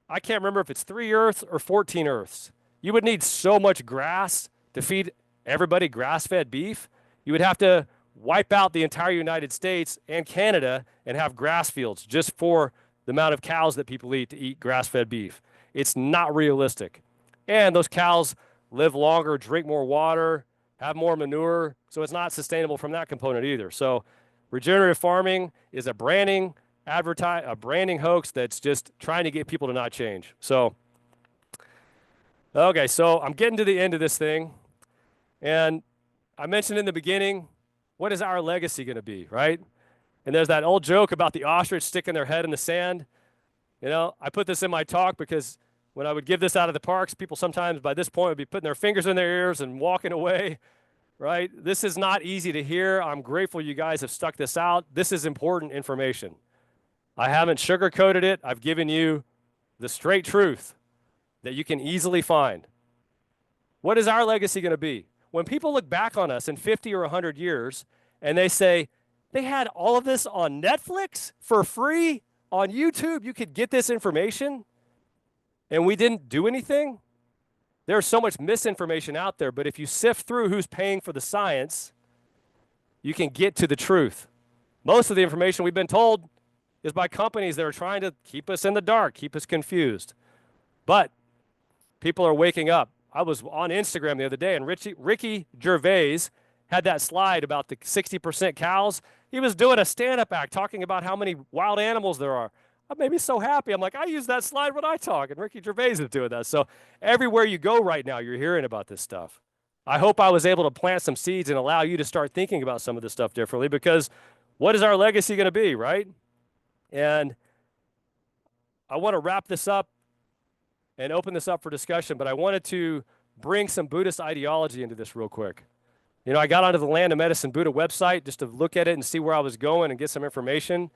I can't remember if it's 3 earths or 14 earths. You would need so much grass to feed everybody grass-fed beef. You would have to wipe out the entire United States and Canada and have grass fields just for the amount of cows that people eat to eat grass-fed beef. It's not realistic. And those cows live longer, drink more water, have more manure, so it's not sustainable from that component either. So regenerative farming is a branding hoax that's just trying to get people to not change. So, okay, so I'm getting to the end of this thing, and I mentioned in the beginning, what is our legacy going to be, right? And there's that old joke about the ostrich sticking their head in the sand. You know, I put this in my talk because when I would give this out of the parks, people sometimes by this point would be putting their fingers in their ears and walking away, right? This is not easy to hear. I'm grateful you guys have stuck this out. This is important information. I haven't sugarcoated it. I've given you the straight truth that you can easily find. What is our legacy going to be? When people look back on us in 50 or 100 years and they say, they had all of this on Netflix for free, on YouTube, you could get this information, and we didn't do anything? There's so much misinformation out there, but if you sift through who's paying for the science, you can get to the truth. Most of the information we've been told is by companies that are trying to keep us in the dark, keep us confused. But people are waking up. I was on Instagram the other day, and Ricky Gervais had that slide about the 60% cows. He was doing a stand-up act talking about how many wild animals there are. That made me so happy. I'm like, I use that slide when I talk, and Ricky Gervais is doing that. So everywhere you go right now, you're hearing about this stuff. I hope I was able to plant some seeds and allow you to start thinking about some of this stuff differently, because what is our legacy going to be, right? And I want to wrap this up and open this up for discussion, but I wanted to bring some Buddhist ideology into this real quick. You know, I got onto the Land of Medicine Buddha website just to look at it and see where I was going and get some information.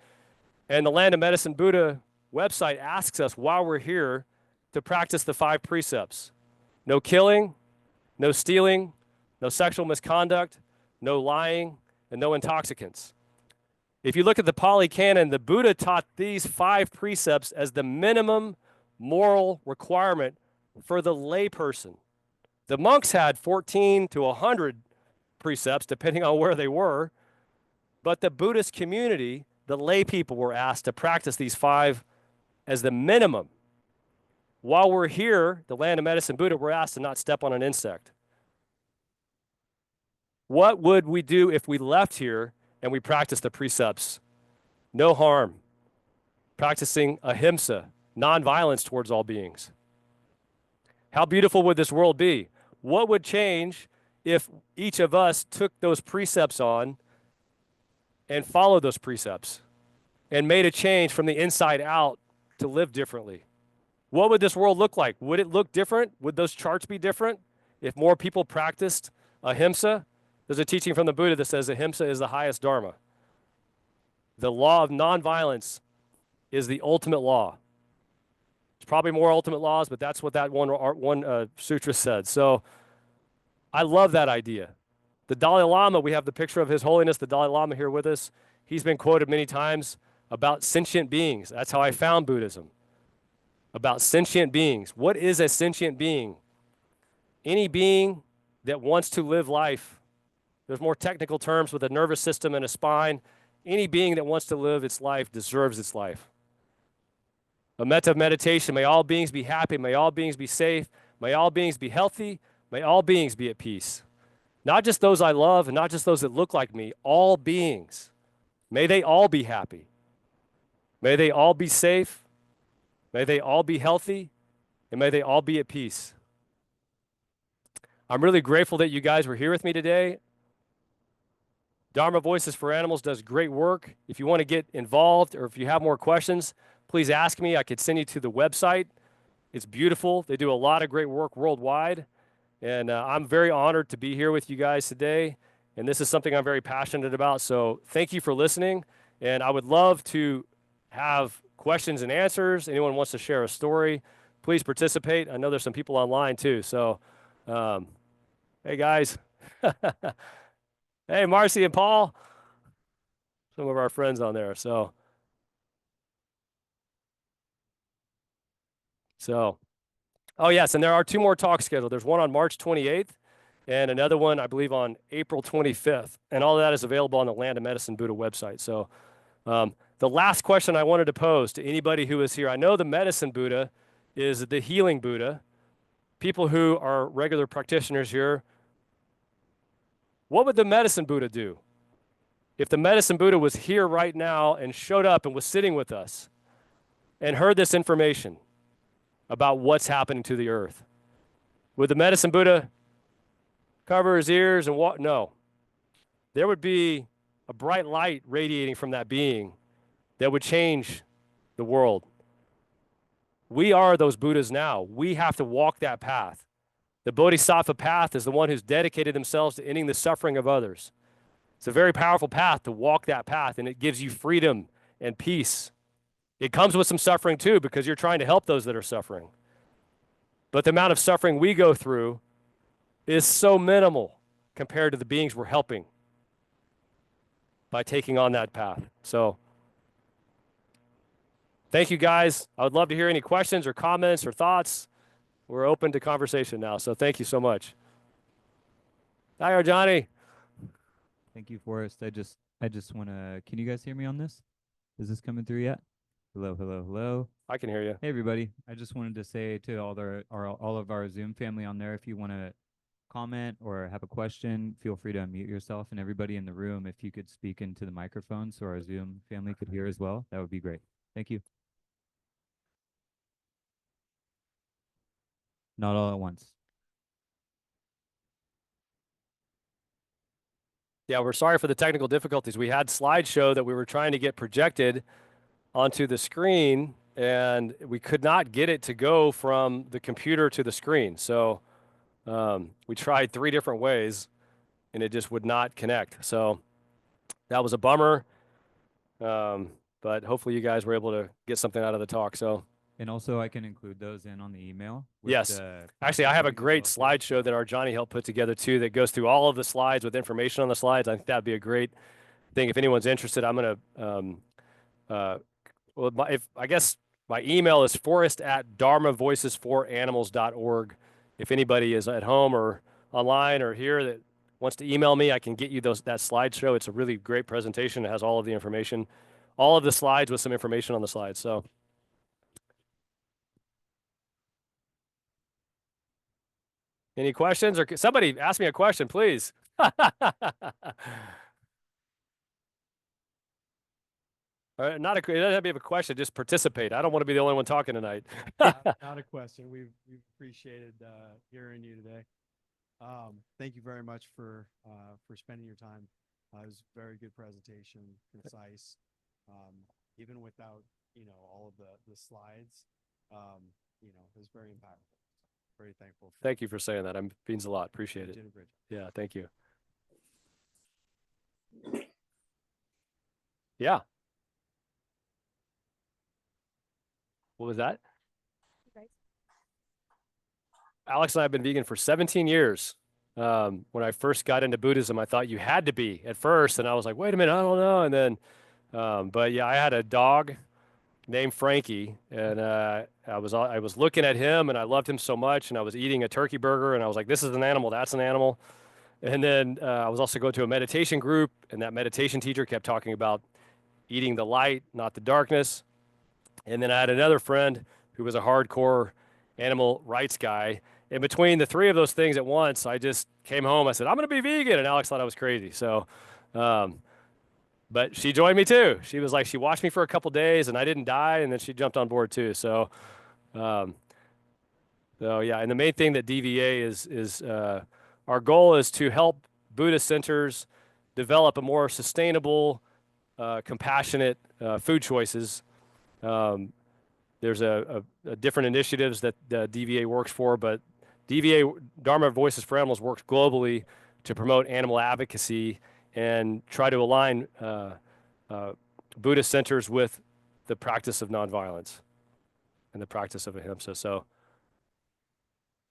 And the Land of Medicine Buddha website asks us why we're here to practice the 5 precepts. No killing, no stealing, no sexual misconduct, no lying, and no intoxicants. If you look at the Pali Canon, the Buddha taught these 5 precepts as the minimum moral requirement for the layperson. The monks had 14 to 100 precepts, depending on where they were, but the Buddhist community, the lay people, were asked to practice these 5 as the minimum. While we're here, the land of medicine Buddha, we're asked to not step on an insect. What would we do if we left here and we practiced the precepts? No harm. Practicing ahimsa, nonviolence towards all beings. How beautiful would this world be? What would change if each of us took those precepts on and followed those precepts and made a change from the inside out to live differently? What would this world look like? Would it look different? Would those charts be different if more people practiced ahimsa? There's a teaching from the Buddha that says ahimsa is the highest dharma. The law of nonviolence is the ultimate law. There's probably more ultimate laws, but that's what that one sutra said. So I love that idea. The Dalai Lama, we have the picture of His Holiness, the Dalai Lama, here with us. He's been quoted many times about sentient beings. That's how I found Buddhism. About sentient beings. What is a sentient being? Any being that wants to live life. There's more technical terms with a nervous system and a spine. Any being that wants to live its life deserves its life. A metta meditation, may all beings be happy, may all beings be safe, may all beings be healthy, may all beings be at peace. Not just those I love and not just those that look like me, all beings. May they all be happy. May they all be safe. May they all be healthy, and may they all be at peace. I'm really grateful that you guys were here with me today. Dharma Voices for Animals does great work. If you want to get involved or if you have more questions, please ask me. I could send you to the website. It's beautiful. They do a lot of great work worldwide. And I'm very honored to be here with you guys today. And this is something I'm very passionate about. So thank you for listening. And I would love to have questions and answers. Anyone wants to share a story, please participate. I know there's some people online too. So, hey guys. Hey, Marcy and Paul, some of our friends on there. So, oh yes, and there are 2 more talks scheduled. There's one on March 28th and another one, I believe, on April 25th. And all of that is available on the Land of Medicine Buddha website. So the last question I wanted to pose to anybody who is here, I know the Medicine Buddha is the healing Buddha. People who are regular practitioners here, what would the Medicine Buddha do? If the Medicine Buddha was here right now and showed up and was sitting with us and heard this information about what's happening to the earth, would the Medicine Buddha cover his ears and walk? No. There would be a bright light radiating from that being that would change the world. We are those Buddhas now. We have to walk that path. The Bodhisattva path is the one who's dedicated themselves to ending the suffering of others. It's a very powerful path to walk that path, and it gives you freedom and peace. It comes with some suffering too, because you're trying to help those that are suffering. But the amount of suffering we go through is so minimal compared to the beings we're helping by taking on that path. So thank you guys. I would love to hear any questions or comments or thoughts. We're open to conversation now, so thank you so much. Hi, Johnny. Thank you, Forrest. I just want to, can you guys hear me on this? Is this coming through yet? Hello, hello, hello. I can hear you. Hey, everybody. I just wanted to say to all of our Zoom family on there, if you want to comment or have a question, feel free to unmute yourself. And everybody in the room, if you could speak into the microphone so our Zoom family could hear as well, that would be great. Thank you. Not all at once. Yeah, we're sorry for the technical difficulties. We had slideshow that we were trying to get projected onto the screen, and we could not get it to go from the computer to the screen. So we tried 3 different ways, and it just would not connect. So that was a bummer, but hopefully you guys were able to get something out of the talk. So And also, I can include those in on the email with Yes. the Actually, I plastic have a bag as great well too. slideshow that our Johnny helped put together too that goes through all of the slides with information on the slides. I think that'd be a great thing. If anyone's interested, I'm going to, uh, well, if I guess my email is forrest@dharmavoicesforanimals.org. If anybody is at home or online or here that wants to email me, I can get you that slideshow. It's a really great presentation. It has all of the information, all of the slides with some information on the slides. So, any questions or somebody ask me a question, please. Not a, it doesn't have to be a question. Just participate. I don't want to be the only one talking tonight. Not a question. We've appreciated hearing you today. Thank you very much for spending your time. It was a very good presentation, concise, even without all of the slides. It was very impactful. Very thankful. Thank you for saying that. It means a lot. Appreciate You it. did a great job. Yeah, thank you. Yeah. What was that? Alex and I have been vegan for 17 years. When I first got into Buddhism, I thought you had to be at first, and I was like, wait a minute, I don't know. And then, but yeah, I had a dog named Frankie, and I was looking at him, and I loved him so much, and I was eating a turkey burger, and I was like, this is an animal, that's an animal. And then I was also going to a meditation group, and that meditation teacher kept talking about eating the light, not the darkness. And then I had another friend who was a hardcore animal rights guy. And between the three of those things at once, I just came home. I said, I'm going to be vegan. And Alex thought I was crazy. So, um, but she joined me too. She was like, she watched me for a couple days and I didn't die. And then she jumped on board too. Um, so yeah. And the main thing that DVA is our goal is to help Buddhist centers develop a more sustainable, compassionate food choices. Um, There's a different initiatives that the DVA works for, but DVA, Dharma Voices for Animals, works globally to promote animal advocacy and try to align uh, Buddhist centers with the practice of nonviolence and the practice of ahimsa. So,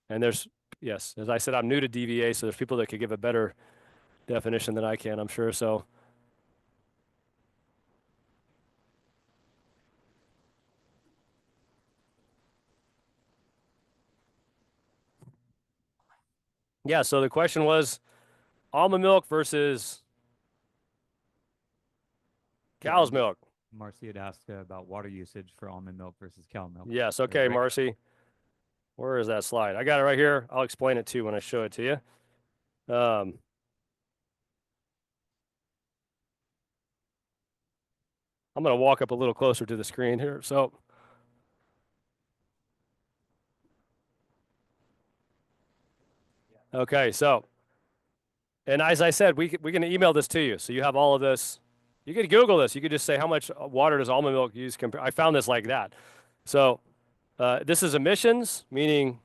and there's, yes, as I said, I'm new to DVA, so there's people that could give a better definition than I can, I'm sure. So, yeah, so the question was almond milk versus cow's milk. Marcy had asked about water usage for almond milk versus cow milk. Yes, Is that okay, right? Marcy. Where is that slide? I got it right here. I'll explain it to you when I show it to you. I'm going to walk up a little closer to the screen here. So, okay, so, and as I said, we can email this to you. So you have all of this. You could Google this. You could just say, how much water does almond milk use? I found this like that. So this is emissions, meaning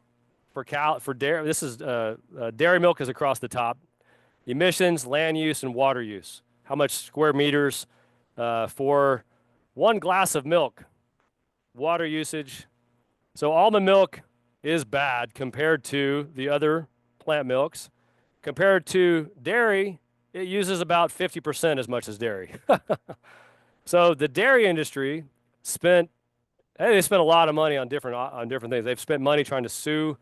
for dairy, this is dairy milk is across the top. Emissions, land use, and water use. How much square meters for 1 glass of milk? Water usage. So almond milk is bad compared to the other plant milks. Compared to dairy, it uses about 50% as much as dairy. So the dairy industry spent they spent a lot of money on different things. They've spent money trying to sue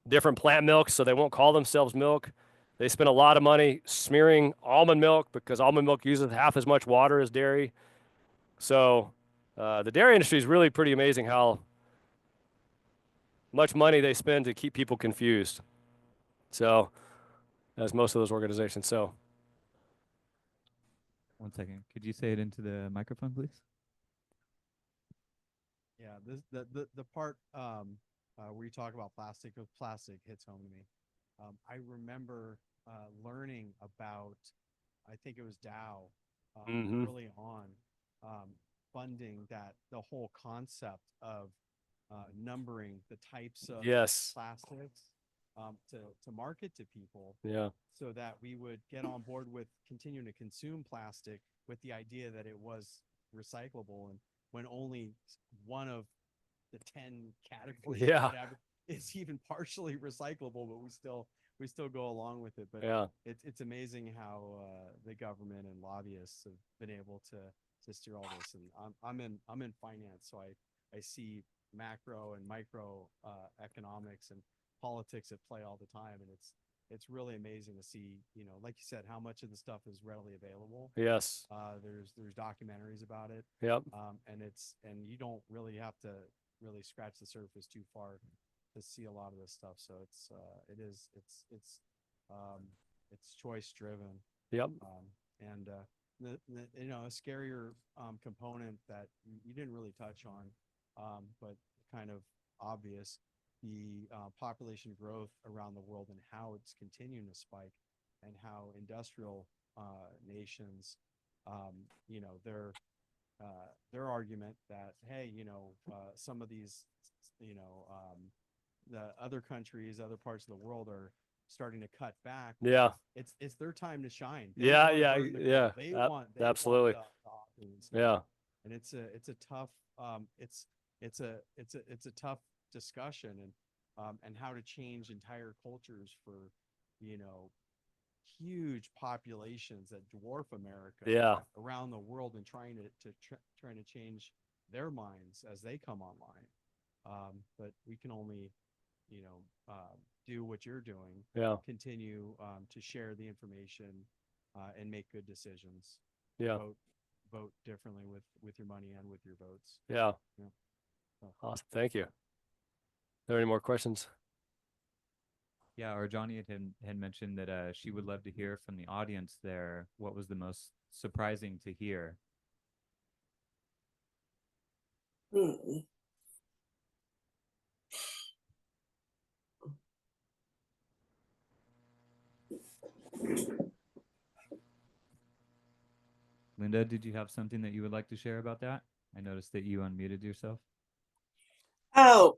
different plant milks so they won't call themselves milk. They spent a lot of money smearing almond milk because almond milk uses half as much water as dairy. So the dairy industry is really pretty amazing how much money they spend to keep people confused. So, as most of those organizations. So, 1 second. Could you say it into the microphone, please? Yeah, the part where you talk about plastic, with plastic hits home to me. I remember learning about, I think it was Dow, mm-hmm. early on, funding the whole concept of numbering the types of Yes. plastics to market to people, Yeah. so that we would get on board with continuing to consume plastic with the idea that it was recyclable. And when only one of the 10 categories, Yeah. whatever, is even partially recyclable, but we still go along with it. But Yeah. it's amazing how the government and lobbyists have been able to steer all this. And I'm in finance, so I see macro and micro economics and politics at play all the time, and it's really amazing to see, like you said, how much of the stuff is readily available. Yes. There's documentaries about it. Yep. And you don't really have to really scratch the surface too far to see a lot of this stuff. So it's choice driven. Yep. And a scarier component that you didn't really touch on, but kind of obvious, the population growth around the world and how it's continuing to spike, and how industrial nations, their argument that, hey, some of these, the other countries, other parts of the world are starting to cut back. Yeah. It's their time to shine. They Yeah. want Yeah. vertical. Yeah. They want Absolutely. the opportunities. Yeah. And it's a tough it's a tough discussion, and how to change entire cultures for, huge populations that dwarf America Yeah. around the world, and trying to change their minds as they come online. But we can only, do what you're doing. Yeah. Continue to share the information, and make good decisions. Yeah. Vote differently with your money and with your votes. Yeah. Yeah. So, Awesome. Thank you. Are there any more questions? Yeah, or Johnny had mentioned that she would love to hear from the audience there. What was the most surprising to hear? Hmm. Linda, did you have something that you would like to share about that? I noticed that you unmuted yourself. Oh,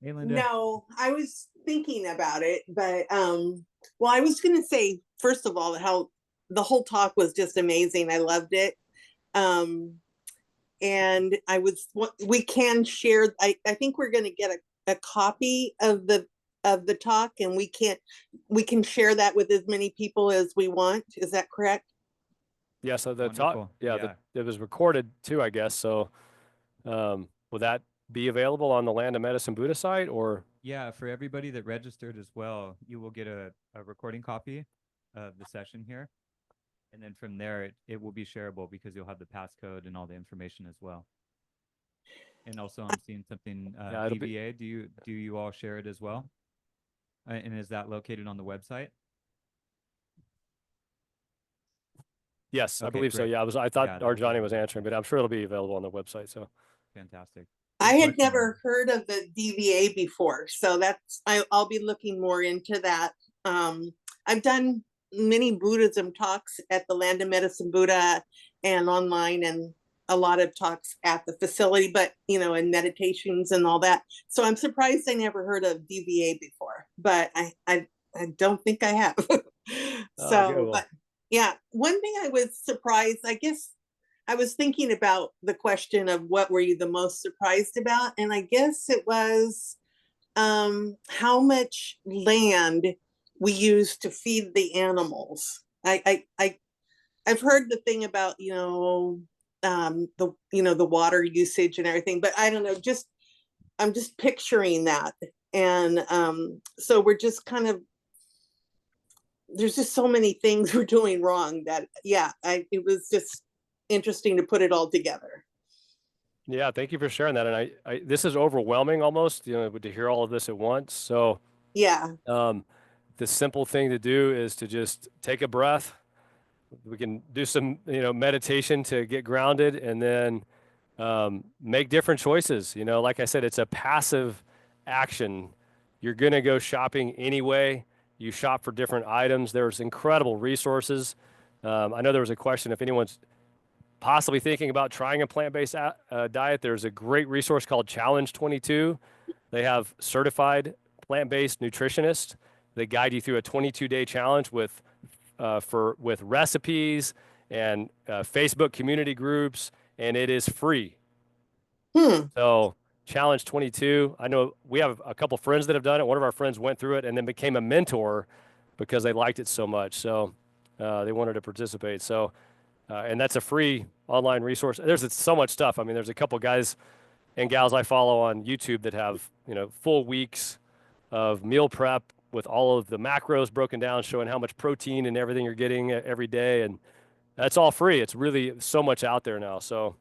Hey, Linda. no, I was thinking about it, but well, I was going to say, first of all, how the whole talk was just amazing. I loved it. And we can share, I think we're going to get a copy of the talk, and we can share that with as many people as we want. Is that correct? Yeah. So the talk, Wonderful. yeah, it was recorded too, I guess. So, will that be available on the Land of Medicine Buddha site, or? Yeah, for everybody that registered as well, you will get a recording copy of the session here. And then from there, it will be shareable because you'll have the passcode and all the information as well. And also, I'm seeing something, Yeah, it'll be- DVA. Do you all share it as well? And is that located on the website? Yes, I Okay, believe so. great. Yeah, I Yeah, thought that will be Arjani on was the answering, website. but I'm sure it'll be available on the website. So, Fantastic. I Good had question, never Linda. heard of the DVA before, so I'll be looking more into that. I've done many Buddhism talks at the Land of Medicine Buddha and online, and a lot of talks at the facility, but and meditations and all that. So I'm surprised I never heard of DVA before, but I don't think I have. good. So, Well, but yeah, one thing I was surprised, I guess I was thinking about the question of what were you the most surprised about? And I guess it was how much land we use to feed the animals. I've heard the thing about, the water usage and everything, but I don't know, I'm just picturing that. And so we're just kind of, there's just so many things we're doing wrong that, it was just interesting to put it all together. yeah, thank you for sharing that. And this is overwhelming almost, to hear all of this at once. So, Yeah. the simple thing to do is to just take a breath. We can do some, meditation to get grounded, and then make different choices. Like I said, it's a passive action. You're going to go shopping anyway. You shop for different items. There's incredible resources. I know there was a question if anyone's possibly thinking about trying a plant-based diet. There's a great resource called Challenge 22. They have certified plant-based nutritionists. They guide you through a 22-day challenge with recipes and Facebook community groups, and it is free. Hmm. So Challenge 22. I know we have a couple friends that have done it. One of our friends went through it and then became a mentor because they liked it so much. So they wanted to participate. So, and that's a free online resource. There's so much stuff. I mean, there's a couple guys and gals I follow on YouTube that have, full weeks of meal prep with all of the macros broken down, showing how much protein and everything you're getting every day. And that's all free. It's really so much out there now. So,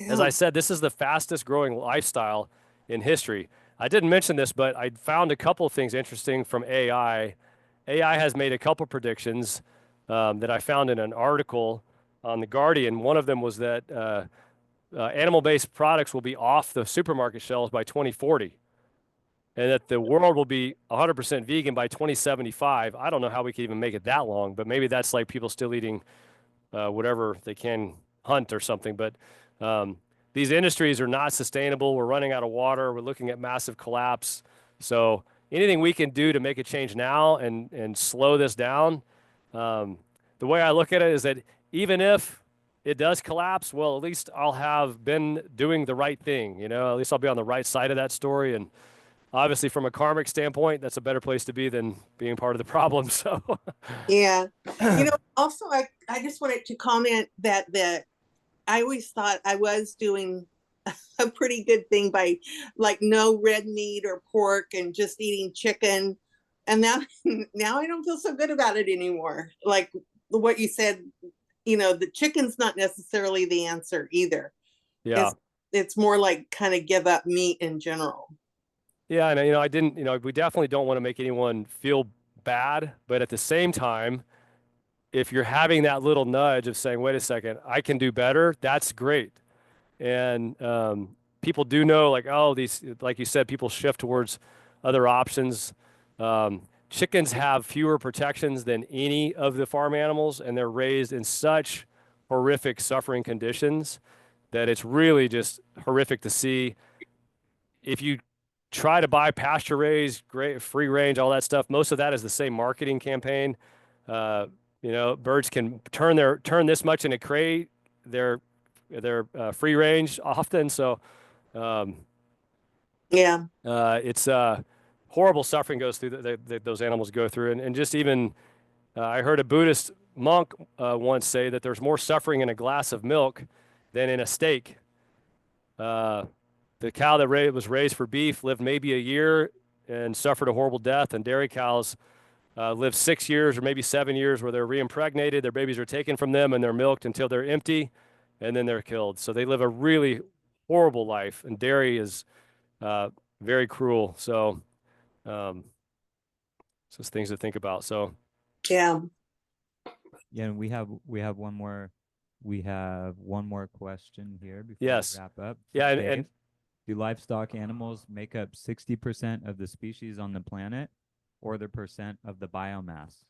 as I Yeah. said, this is the fastest growing lifestyle in history. I didn't mention this, but I found a couple of things interesting from AI. AI has made a couple predictions that I found in an article on The Guardian. One of them was that animal-based products will be off the supermarket shelves by 2040, and that the world will be 100% vegan by 2075. I don't know how we can even make it that long, but maybe that's like people still eating whatever they can hunt or something. But these industries are not sustainable. We're running out of water. We're looking at massive collapse. So anything we can do to make a change now and slow this down, the way I look at it is that even if it does collapse, well, at least I'll have been doing the right thing. At least I'll be on the right side of that story. And obviously, from a karmic standpoint, that's a better place to be than being part of the problem. So, Yeah. Also, I just wanted to comment that I always thought I was doing a pretty good thing by like no red meat or pork and just eating chicken. And now, now I don't feel so good about it anymore. Like what you said, the chicken's not necessarily the answer either. yeah. It's more like kind of give up meat in general. Yeah, and I didn't, we definitely don't want to make anyone feel bad, but at the same time, if you're having that little nudge of saying, "Wait a second, I can do better," that's great. And people do know, like, oh, these, like you said, people shift towards other options. Chickens have fewer protections than any of the farm animals, and they're raised in such horrific suffering conditions that it's really just horrific to see. If you try to buy pasture raised, great free range, all that stuff, most of that is the same marketing campaign. Birds can turn this much in a crate. They're free range often, so um, Yeah. it's horrible suffering goes through those animals go through, and just even I heard a Buddhist monk once say that there's more suffering in a glass of milk than in a steak. The cow that was raised for beef lived maybe a year and suffered a horrible death, and dairy cows live 6 years or maybe 7 years where they're reimpregnated, their babies are taken from them, and they're milked until they're empty, and then they're killed. So they live a really horrible life, and dairy is very cruel. So, just things to think about. So, Yeah. Yeah, and we have one more question here before yes. we wrap up. Yeah, and do livestock animals make up 60% of the species on the planet, or the percent of the biomass?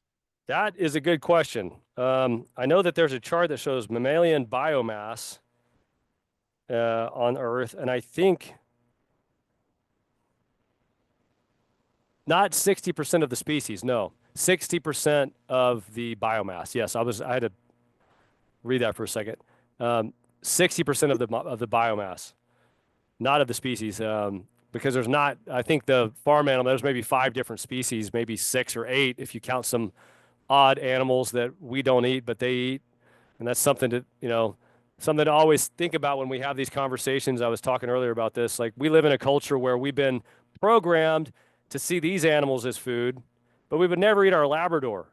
That is a good question. I know that there's a chart that shows mammalian biomass on Earth, and I think not 60% of the species, no. 60% of the biomass. Yes, I had to read that for a second. 60% of the biomass, not of the species, because there's not. I think the farm animal, there's maybe 5 different species, maybe 6 or 8 if you count some odd animals that we don't eat but they eat, and that's something to always think about when we have these conversations. I was talking earlier about this. Like, we live in a culture where we've been programmed to see these animals as food, but we would never eat our Labrador.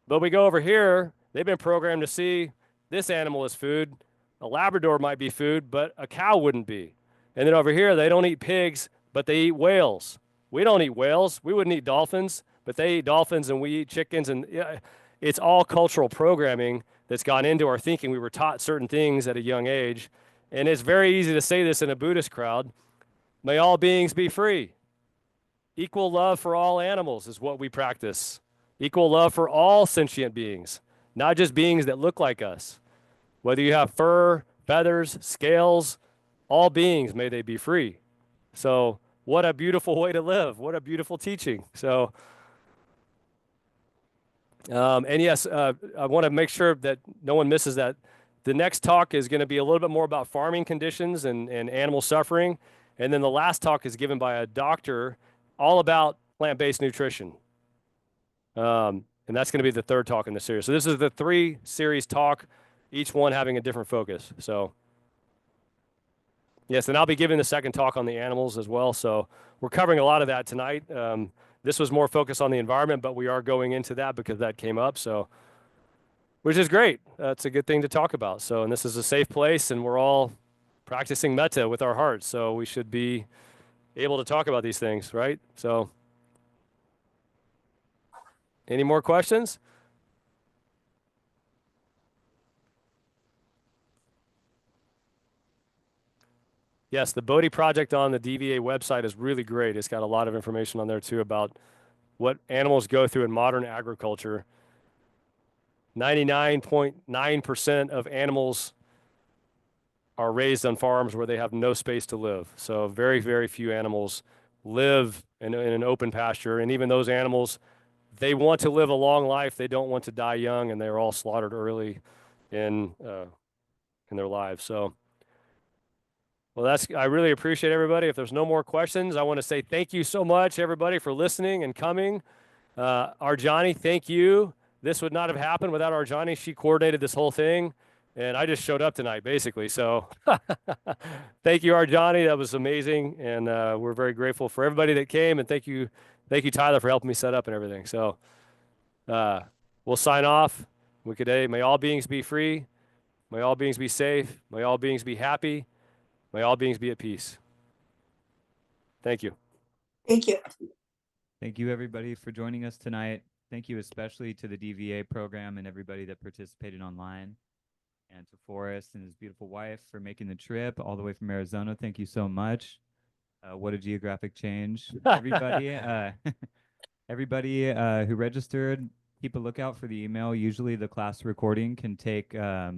But we go over here, they've been programmed to see this animal as food. A Labrador might be food, but a cow wouldn't be. And then over here, they don't eat pigs, but they eat whales. We don't eat whales. We wouldn't eat dolphins, but they eat dolphins, and we eat chickens. And yeah, it's all cultural programming that's gone into our thinking. We were taught certain things at a young age. And it's very easy to say this in a Buddhist crowd. May all beings be free. Equal love for all animals is what we practice. Equal love for all sentient beings, not just beings that look like us. Whether you have fur, feathers, scales, all beings, may they be free. So what a beautiful way to live. What a beautiful teaching. So, and yes, I want to make sure that no one misses that The next talk is going to be a little bit more about farming conditions and animal suffering. And then the last talk is given by a doctor all about plant-based nutrition. And that's going to be the third talk in the series. So this is the 3-series talk, each one having a different focus. So yes, and I'll be giving the second talk on the animals as well. So we're covering a lot of that tonight. This was more focused on the environment, but we are going into that because that came up. So, which is great. That's a good thing to talk about. So, and this is a safe place, and we're all practicing metta with our hearts. So we should be able to talk about these things, right? So, any more questions? Yes, the Bodhi project on the DVA website is really great. It's got a lot of information on there too about what animals go through in modern agriculture. 99.9% of animals are raised on farms where they have no space to live. So very, very few animals live in an open pasture. And even those animals, they want to live a long life. They don't want to die young, and they're all slaughtered early in their lives. So, well, I really appreciate everybody. If there's no more questions, I want to say thank you so much, everybody, for listening and coming. Arjani, thank you. This would not have happened without Arjani. She coordinated this whole thing, and I just showed up tonight, basically. So thank you, Arjani. That was amazing, and we're very grateful for everybody that came, and thank you, Tyler, for helping me set up and everything. So we'll sign off. May all beings be free. May all beings be safe. May all beings be happy. May all beings be at peace. Thank you. Thank you. Thank you, everybody, for joining us tonight. Thank you especially to the DVA program and everybody that participated online, and to Forrest and his beautiful wife for making the trip all the way from Arizona. Thank you so much. What a geographic change. Everybody, everybody who registered, keep a lookout for the email. Usually the class recording can take a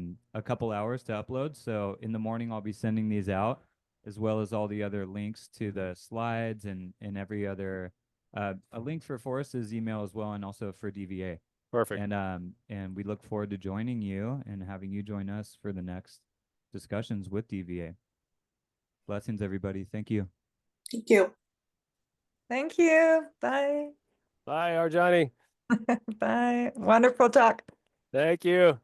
couple hours to upload. So in the morning, I'll be sending these out, as well as all the other links to the slides and every other, a link for Forrest's email as well, and also for DVA. Perfect. And we look forward to joining you and having you join us for the next discussions with DVA. Blessings, everybody. Thank you. Thank you. Thank you. Bye. Bye, Arjani. Bye. Wonderful talk. Thank you.